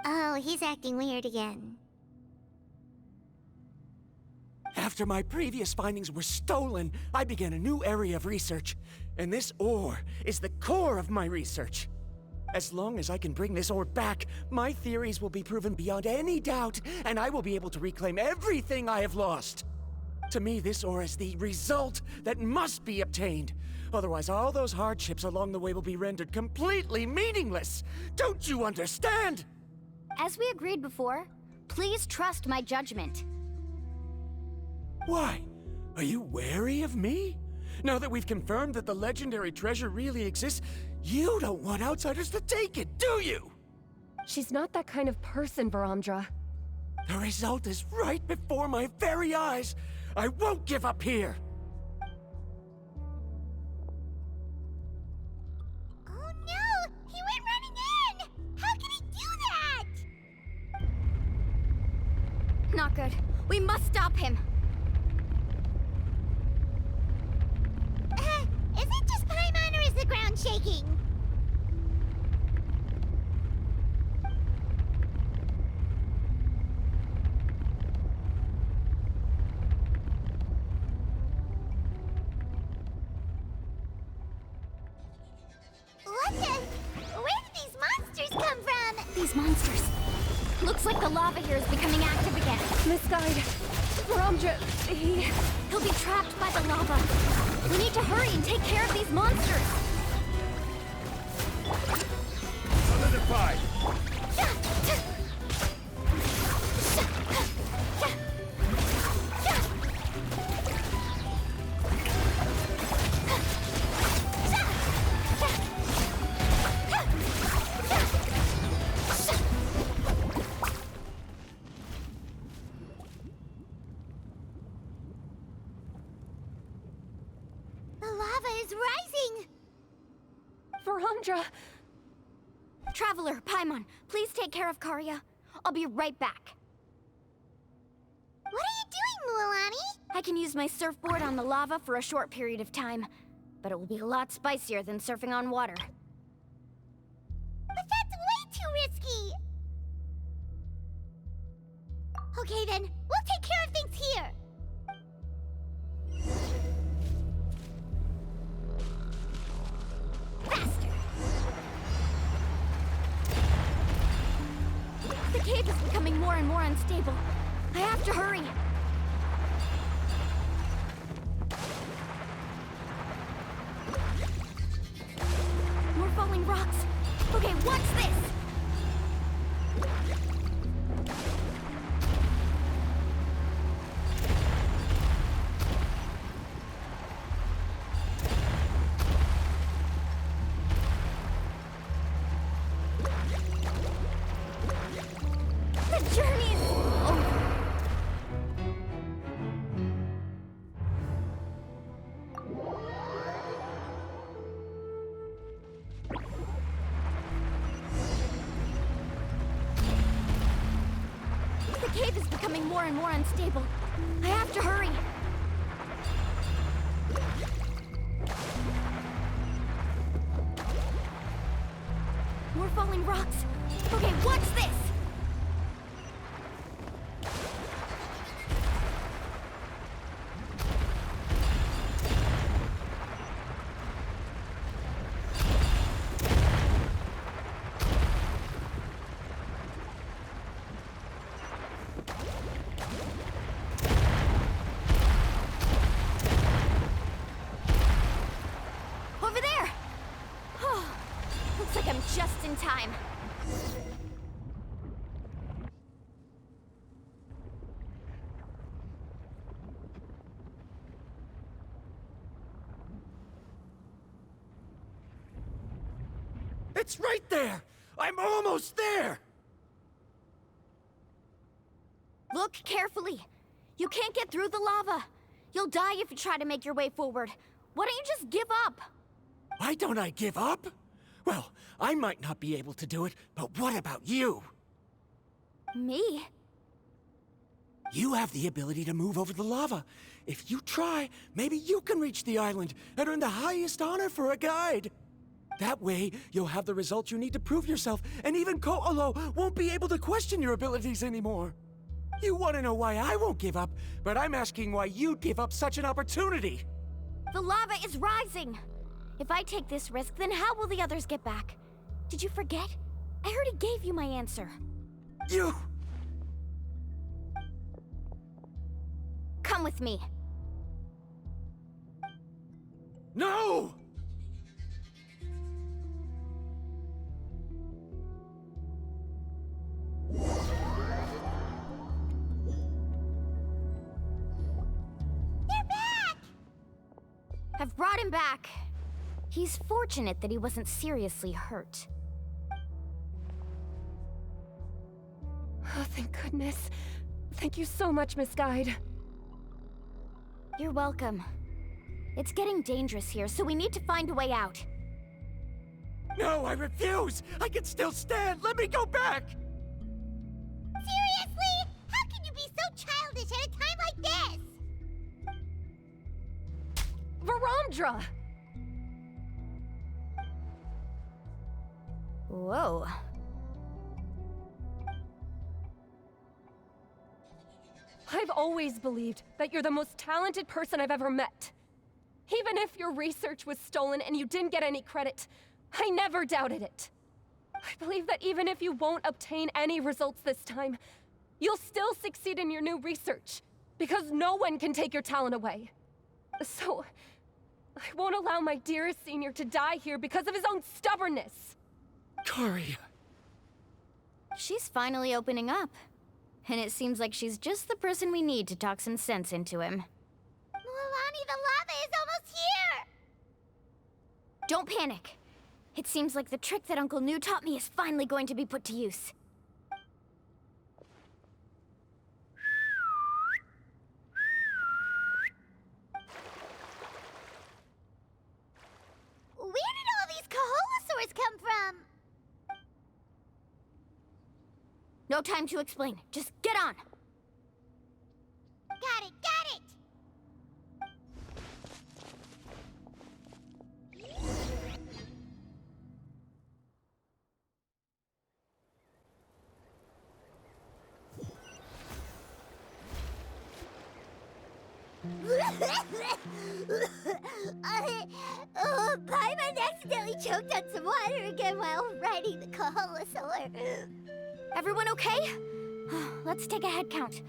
Oh, he's acting weird again. After my previous findings were stolen, I began a new area of research. And this ore is the core of my research. As long as I can bring this ore back, my theories will be proven beyond any doubt, and I will be able to reclaim everything I have lost. To me, this ore is the result that must be obtained. Otherwise, all those hardships along the way will be rendered completely meaningless. Don't you understand? As we agreed before, please trust my judgment. Why? Are you wary of me? Now that we've confirmed that the legendary treasure really exists, you don't want outsiders to take it, do you? She's not that kind of person, Varamdra. The result is right before my very eyes. I won't give up here. Oh no! He went running in! How can he do that? Not good. We must stop him. Is it just Paimon or is the ground shaking? What the? Where did these monsters come from? These monsters. Looks like the lava here is becoming active again. Misguide. Varamdra, He'll be trapped by the lava. We need to hurry and take care of these monsters. Solidified. The lava is rising! Varamdra. Traveler, Paimon, please take care of Karya. I'll be right back. What are you doing, Mualani? I can use my surfboard on the lava for a short period of time, but it will be a lot spicier than surfing on water. But that's way too risky! Okay then, we'll take care of things here! Faster! The cave is becoming more and more unstable. I have to hurry. More falling rocks. Okay, watch this! The journey is over. cave is becoming more and more unstable. I have to hurry. More falling rocks. Okay, what's this? Over there! Oh, looks like I'm just in time. It's right there! I'm almost there! Look carefully. You can't get through the lava. You'll die if you try to make your way forward. Why don't you just give up? Why don't I give up? Well, I might not be able to do it, but what about you? Me? You have the ability to move over the lava. If you try, maybe you can reach the island and earn the highest honor for a guide. That way, you'll have the results you need to prove yourself, and even Ko'olo won't be able to question your abilities anymore. You want to know why I won't give up, but I'm asking why you'd give up such an opportunity. The lava is rising. If I take this risk, then how will the others get back? Did you forget? I already gave you my answer. You... Come with me. No! They're back! I've brought him back. He's fortunate that he wasn't seriously hurt. Oh, thank goodness. Thank you so much, Miss Guide. You're welcome. It's getting dangerous here, so we need to find a way out. No, I refuse! I can still stand! Let me go back! Seriously? How can you be so childish at a time like this? Verandra! Whoa. I've always believed that you're the most talented person I've ever met. Even if your research was stolen and you didn't get any credit, I never doubted it. I believe that even if you won't obtain any results this time, you'll still succeed in your new research, because no one can take your talent away. So, I won't allow my dearest senior to die here because of his own stubbornness. Karia. She's finally opening up. And it seems like she's just the person we need to talk some sense into him. Mualani, the lava is almost here! Don't panic. It seems like the trick that Uncle New taught me is finally going to be put to use. Where did all these Koholosaurs come from? No time to explain. Just get on. Got it, got it! Paimon accidentally choked on some water again while riding the Koholosaur. Everyone okay? Let's take a head count.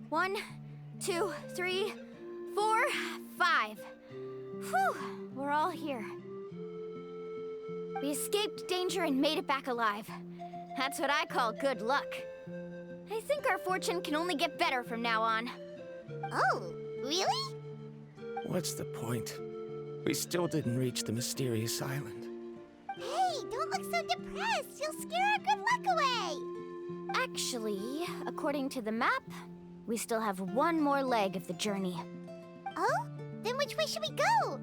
1, 2, 3, 4, 5. Whew, we're all here. We escaped danger and made it back alive. That's what I call good luck. I think our fortune can only get better from now on. Oh, really? What's the point? We still didn't reach the mysterious island. Hey, don't look so depressed. You'll scare our good luck away. Actually, according to the map, we still have one more leg of the journey. Oh? Then which way should we go?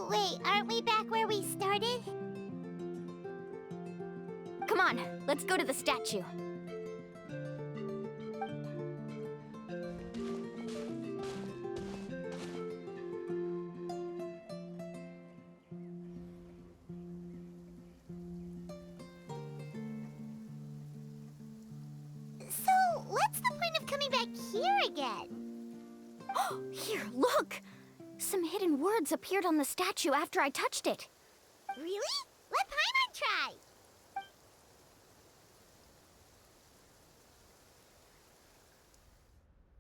Wait, aren't we back where we started? Come on, let's go to the statue. again. Here, look! Some hidden words appeared on the statue after I touched it. Really? Let Paimon try.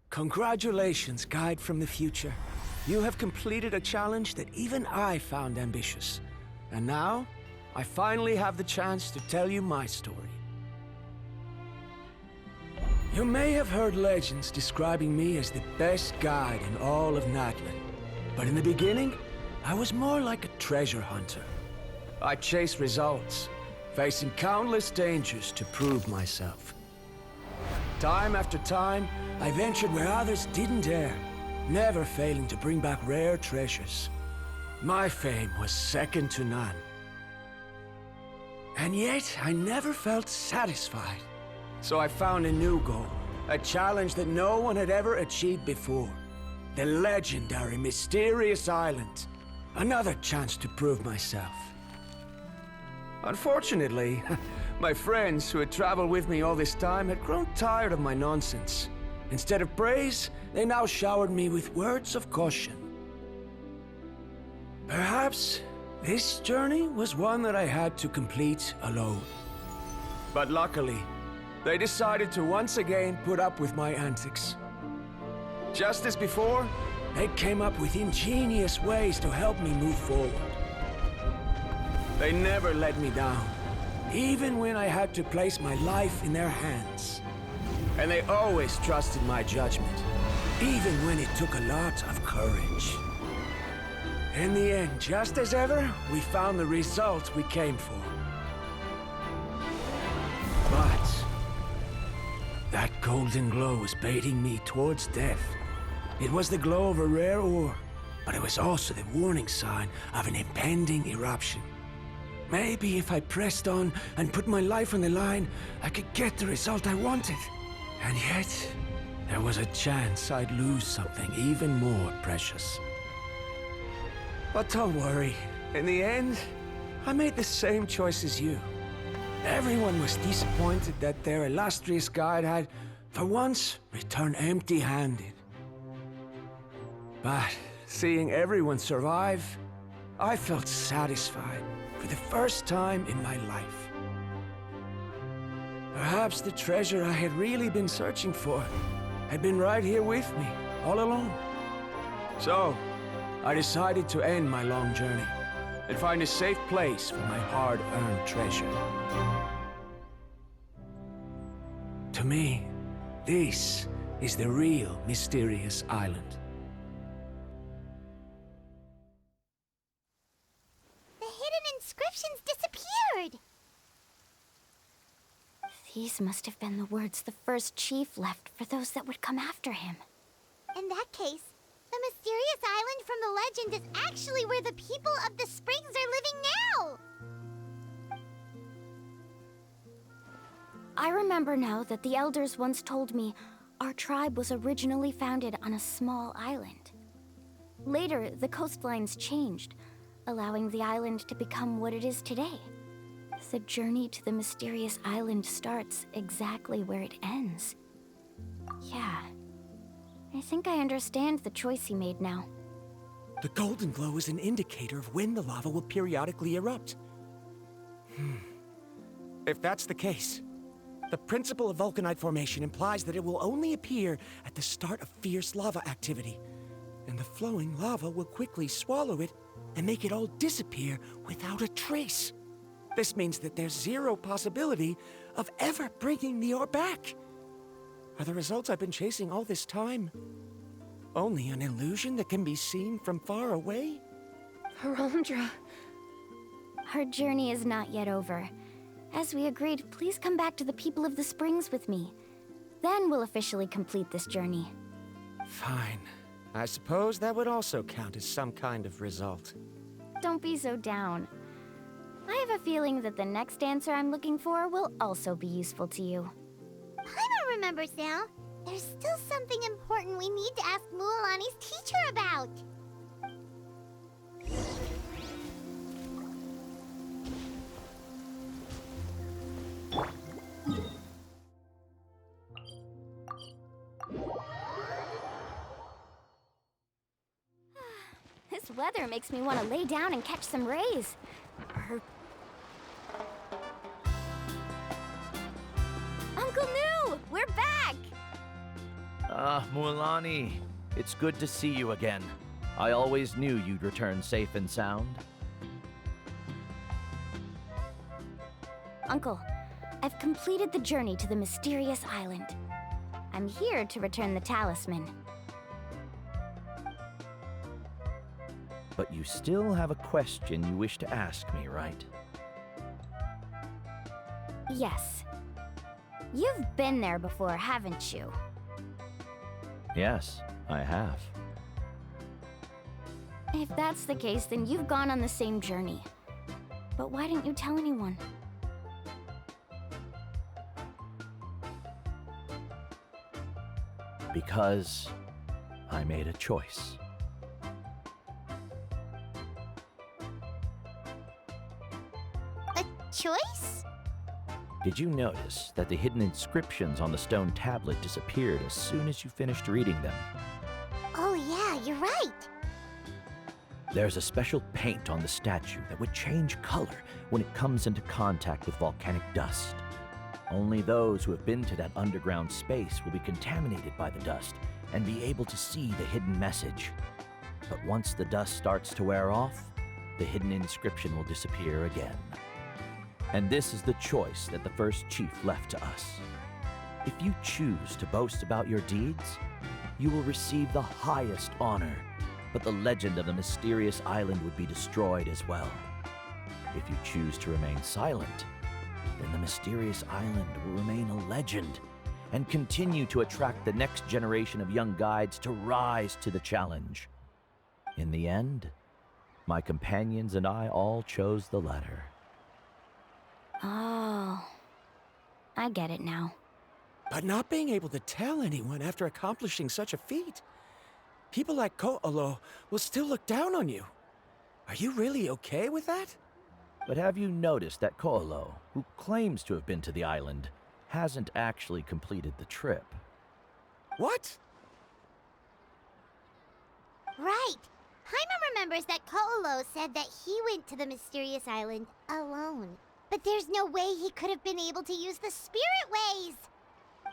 Congratulations, guide from the future. You have completed a challenge that even I found ambitious. And now, I finally have the chance to tell you my story. You may have heard legends describing me as the best guide in all of Natlan. But in the beginning, I was more like a treasure hunter. I chased results, facing countless dangers to prove myself. Time after time, I ventured where others didn't dare, never failing to bring back rare treasures. My fame was second to none. And yet, I never felt satisfied. So I found a new goal, a challenge that no one had ever achieved before. The legendary Mysterious Island. Another chance to prove myself. Unfortunately, my friends who had traveled with me all this time had grown tired of my nonsense. Instead of praise, they now showered me with words of caution. Perhaps this journey was one that I had to complete alone. But luckily, they decided to once again put up with my antics. Just as before, they came up with ingenious ways to help me move forward. They never let me down, even when I had to place my life in their hands. And they always trusted my judgment, even when it took a lot of courage. In the end, just as ever, we found the result we came for. But that golden glow was baiting me towards death. It was the glow of a rare ore, but it was also the warning sign of an impending eruption. Maybe if I pressed on and put my life on the line, I could get the result I wanted. And yet, there was a chance I'd lose something even more precious. But don't worry. In the end, I made the same choice as you. Everyone was disappointed that their illustrious guide had, for once, returned empty-handed. But seeing everyone survive, I felt satisfied for the first time in my life. Perhaps the treasure I had really been searching for had been right here with me, all along. So, I decided to end my long journey and find a safe place for my hard-earned treasure. To me, this is the real Mysterious Island. The hidden inscriptions disappeared. These must have been the words the first chief left for those that would come after him. In that case, the mysterious island from the legend is actually where the people of the springs are living now! I remember now that the elders once told me our tribe was originally founded on a small island. Later, the coastlines changed, allowing the island to become what it is today. The journey to the mysterious island starts exactly where it ends. Yeah. I think I understand the choice he made now. The golden glow is an indicator of when the lava will periodically erupt. If that's the case, the principle of vulcanite formation implies that it will only appear at the start of fierce lava activity, and the flowing lava will quickly swallow it and make it all disappear without a trace. This means that there's zero possibility of ever bringing the ore back. Are the results I've been chasing all this time only an illusion that can be seen from far away? Verandra. Our journey is not yet over. As we agreed, please come back to the people of the springs with me. Then we'll officially complete this journey. Fine. I suppose that would also count as some kind of result. Don't be so down. I have a feeling that the next answer I'm looking for will also be useful to you. Paimon remembers now. There's still something important we need to ask Mualani's teacher about. weather makes me want to lay down and catch some rays. Uncle New, we're back! Ah, Mualani, it's good to see you again. I always knew you'd return safe and sound. Uncle, I've completed the journey to the mysterious island. I'm here to return the talisman. But you still have a question you wish to ask me, right? Yes. You've been there before, haven't you? Yes, I have. If that's the case, then you've gone on the same journey. But why didn't you tell anyone? Because I made a choice. A choice? Did you notice that the hidden inscriptions on the stone tablet disappeared as soon as you finished reading them? Oh yeah, you're right. There's a special paint on the statue that would change color when it comes into contact with volcanic dust. Only those who have been to that underground space will be contaminated by the dust and be able to see the hidden message. But once the dust starts to wear off, the hidden inscription will disappear again. And this is the choice that the first chief left to us. If you choose to boast about your deeds, you will receive the highest honor, but the legend of the mysterious island would be destroyed as well. If you choose to remain silent, then the mysterious island will remain a legend and continue to attract the next generation of young guides to rise to the challenge. In the end, my companions and I all chose the latter. Oh, I get it now. But not being able to tell anyone after accomplishing such a feat. People like Ko'olo will still look down on you. Are you really okay with that? But have you noticed that Ko'olo, who claims to have been to the island, hasn't actually completed the trip? What? Right. Paimon remembers that Ko'olo said that he went to the mysterious island alone. But there's no way he could have been able to use the spirit ways.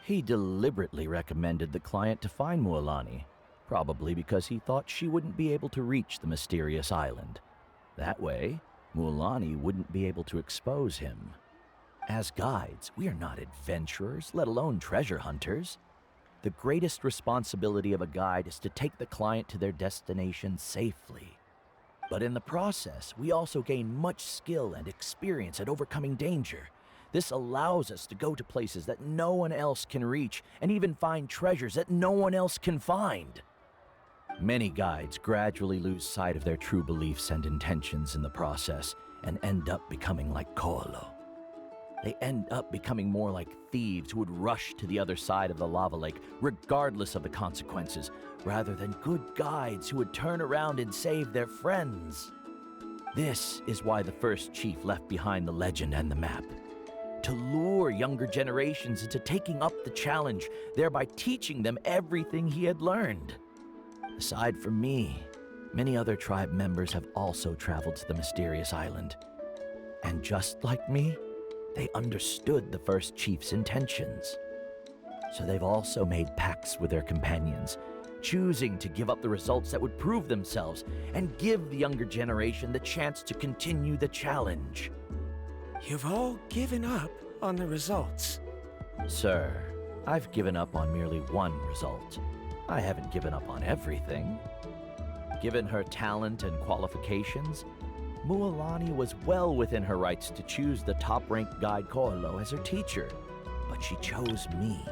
He deliberately recommended the client to find Mualani, probably because he thought she wouldn't be able to reach the mysterious island. That way, Mualani wouldn't be able to expose him. As guides, we are not adventurers, let alone treasure hunters. The greatest responsibility of a guide is to take the client to their destination safely. But in the process, we also gain much skill and experience at overcoming danger. This allows us to go to places that no one else can reach, and even find treasures that no one else can find. Many guides gradually lose sight of their true beliefs and intentions in the process, and end up becoming like Ko'olo. They end up becoming more like thieves who would rush to the other side of the lava lake, regardless of the consequences, rather than good guides who would turn around and save their friends. This is why the first chief left behind the legend and the map. To lure younger generations into taking up the challenge, thereby teaching them everything he had learned. Aside from me, many other tribe members have also traveled to the mysterious island. And just like me, they understood the first chief's intentions. So they've also made pacts with their companions, choosing to give up the results that would prove themselves and give the younger generation the chance to continue the challenge. You've all given up on the results. Sir, I've given up on merely one result. I haven't given up on everything. Given her talent and qualifications, Mualani was well within her rights to choose the top-ranked guide Ko'olo as her teacher, but she chose me.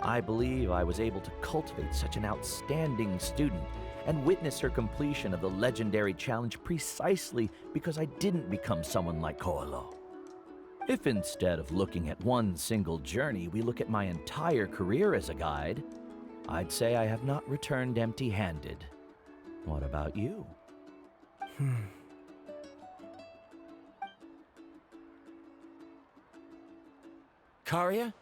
I believe I was able to cultivate such an outstanding student and witness her completion of the legendary challenge precisely because I didn't become someone like Ko'olo. If instead of looking at one single journey, we look at my entire career as a guide, I'd say I have not returned empty-handed. What about you? Karia,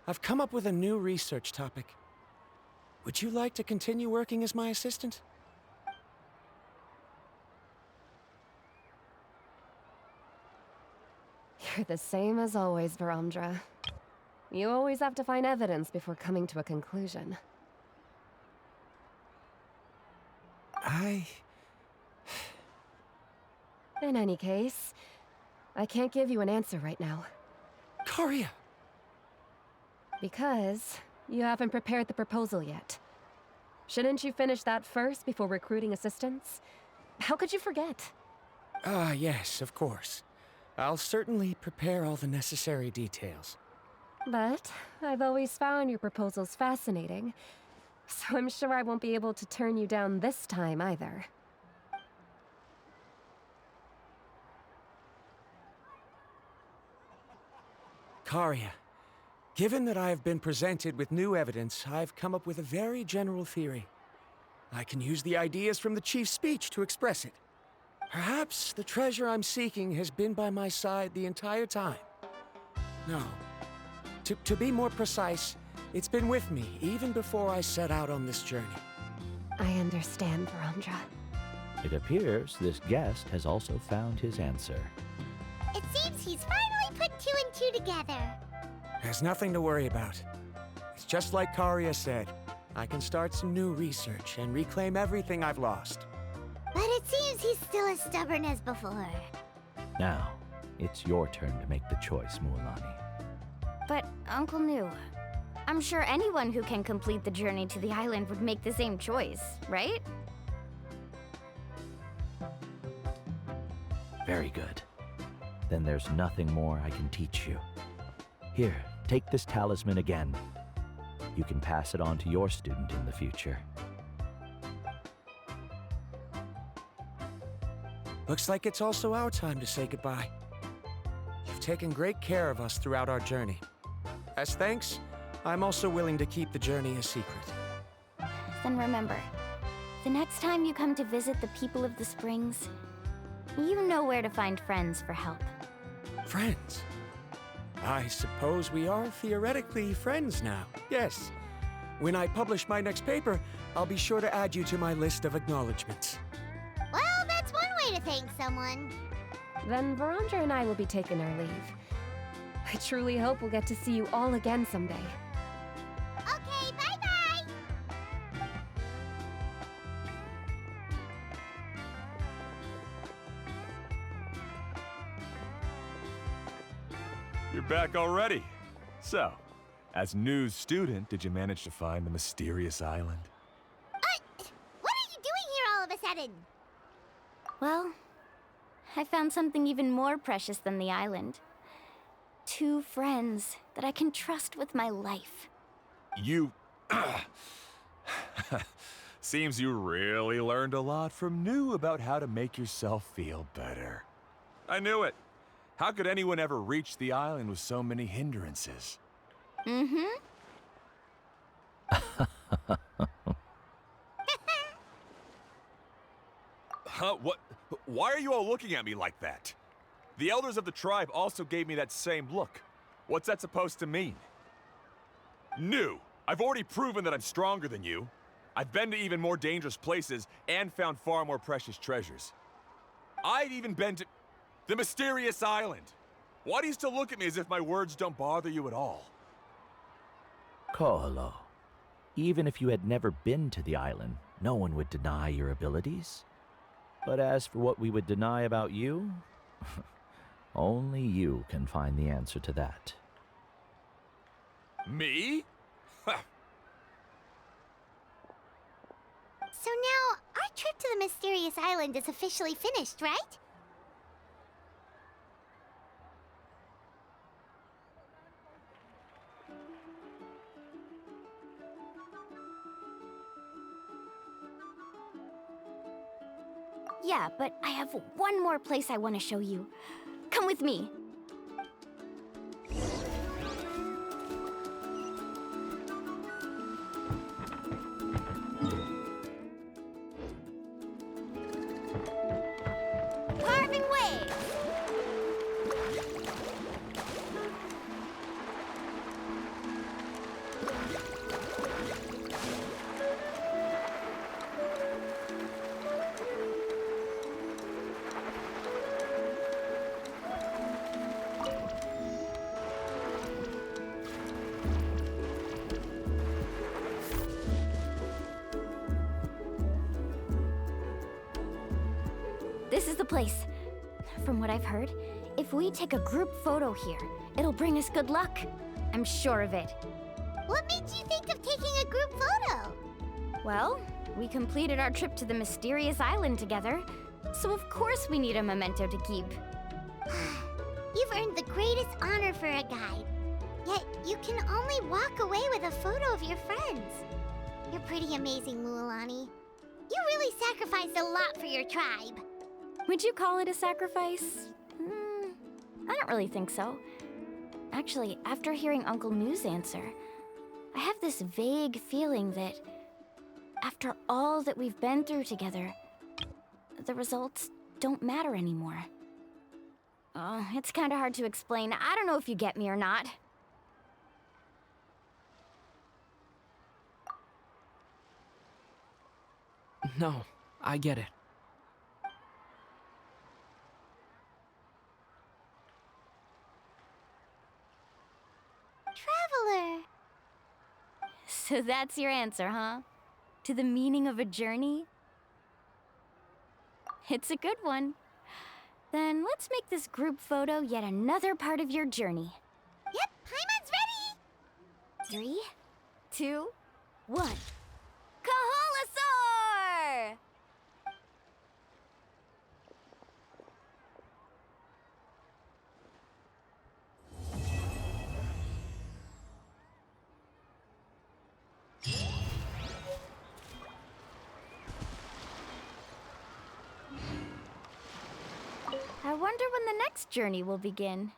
I've come up with a new research topic. Would you like to continue working as my assistant? You're the same as always, Varamdra. You always have to find evidence before coming to a conclusion. In any case, I can't give you an answer right now. Karia! Because you haven't prepared the proposal yet. Shouldn't you finish that first before recruiting assistants? How could you forget? Ah, yes, of course. I'll certainly prepare all the necessary details. But I've always found your proposals fascinating, so I'm sure I won't be able to turn you down this time either. Karia, given that I have been presented with new evidence, I've come up with a very general theory. I can use the ideas from the Chief's speech to express it. Perhaps the treasure I'm seeking has been by my side the entire time. No. To be more precise, it's been with me even before I set out on this journey. I understand, Varamdra. It appears this guest has also found his answer. It seems he's finally put two and two together. There's nothing to worry about. It's just like Karia said. I can start some new research and reclaim everything I've lost. But it seems he's still as stubborn as before. Now, it's your turn to make the choice, Mualani. But, Uncle New, I'm sure anyone who can complete the journey to the island would make the same choice, right? Very good. Then there's nothing more I can teach you. Here, take this talisman again. You can pass it on to your student in the future. Looks like it's also our time to say goodbye. You've taken great care of us throughout our journey. As thanks, I'm also willing to keep the journey a secret. Then remember, the next time you come to visit the people of the Springs, you know where to find friends for help. Friends? I suppose we are theoretically friends now. Yes. When I publish my next paper, I'll be sure to add you to my list of acknowledgements. Well, that's one way to thank someone. Then Varamdra and I will be taking our leave. I truly hope we'll get to see you all again someday. Okay, bye-bye! You're back already. So, as news student, did you manage to find the mysterious island? What are you doing here all of a sudden? Well, I found something even more precious than the island. 2 friends that I can trust with my life. You... Seems you really learned a lot from New about how to make yourself feel better. I knew it. How could anyone ever reach the island with so many hindrances? Mm-hmm. Huh? What? Why are you all looking at me like that? The elders of the tribe also gave me that same look. What's that supposed to mean? New! I've already proven that I'm stronger than you. I've been to even more dangerous places and found far more precious treasures. I've even been to the mysterious island. Why do you still look at me as if my words don't bother you at all? Koholo, even if you had never been to the island, no one would deny your abilities. But as for what we would deny about you, only you can find the answer to that. Me? So now, our trip to the mysterious island is officially finished, right? Yeah, but I have one more place I want to show you. Come with me. Carving waves. place. From what I've heard, if we take a group photo here, it'll bring us good luck. I'm sure of it. What made you think of taking a group photo? Well, we completed our trip to the mysterious island together, so of course we need a memento to keep. You've earned the greatest honor for a guide. Yet, you can only walk away with a photo of your friends. You're pretty amazing, Mualani. You really sacrificed a lot for your tribe. Would you call it a sacrifice? I don't really think so. Actually, after hearing Uncle Moo's answer, I have this vague feeling that after all that we've been through together, the results don't matter anymore. Oh, it's kind of hard to explain. I don't know if you get me or not. No, I get it. Traveler. So that's your answer, huh? To the meaning of a journey? It's a good one. Then let's make this group photo yet another part of your journey. Yep, Paimon's ready. 3, 2, 1. Kaholasaur! I wonder when the next journey will begin.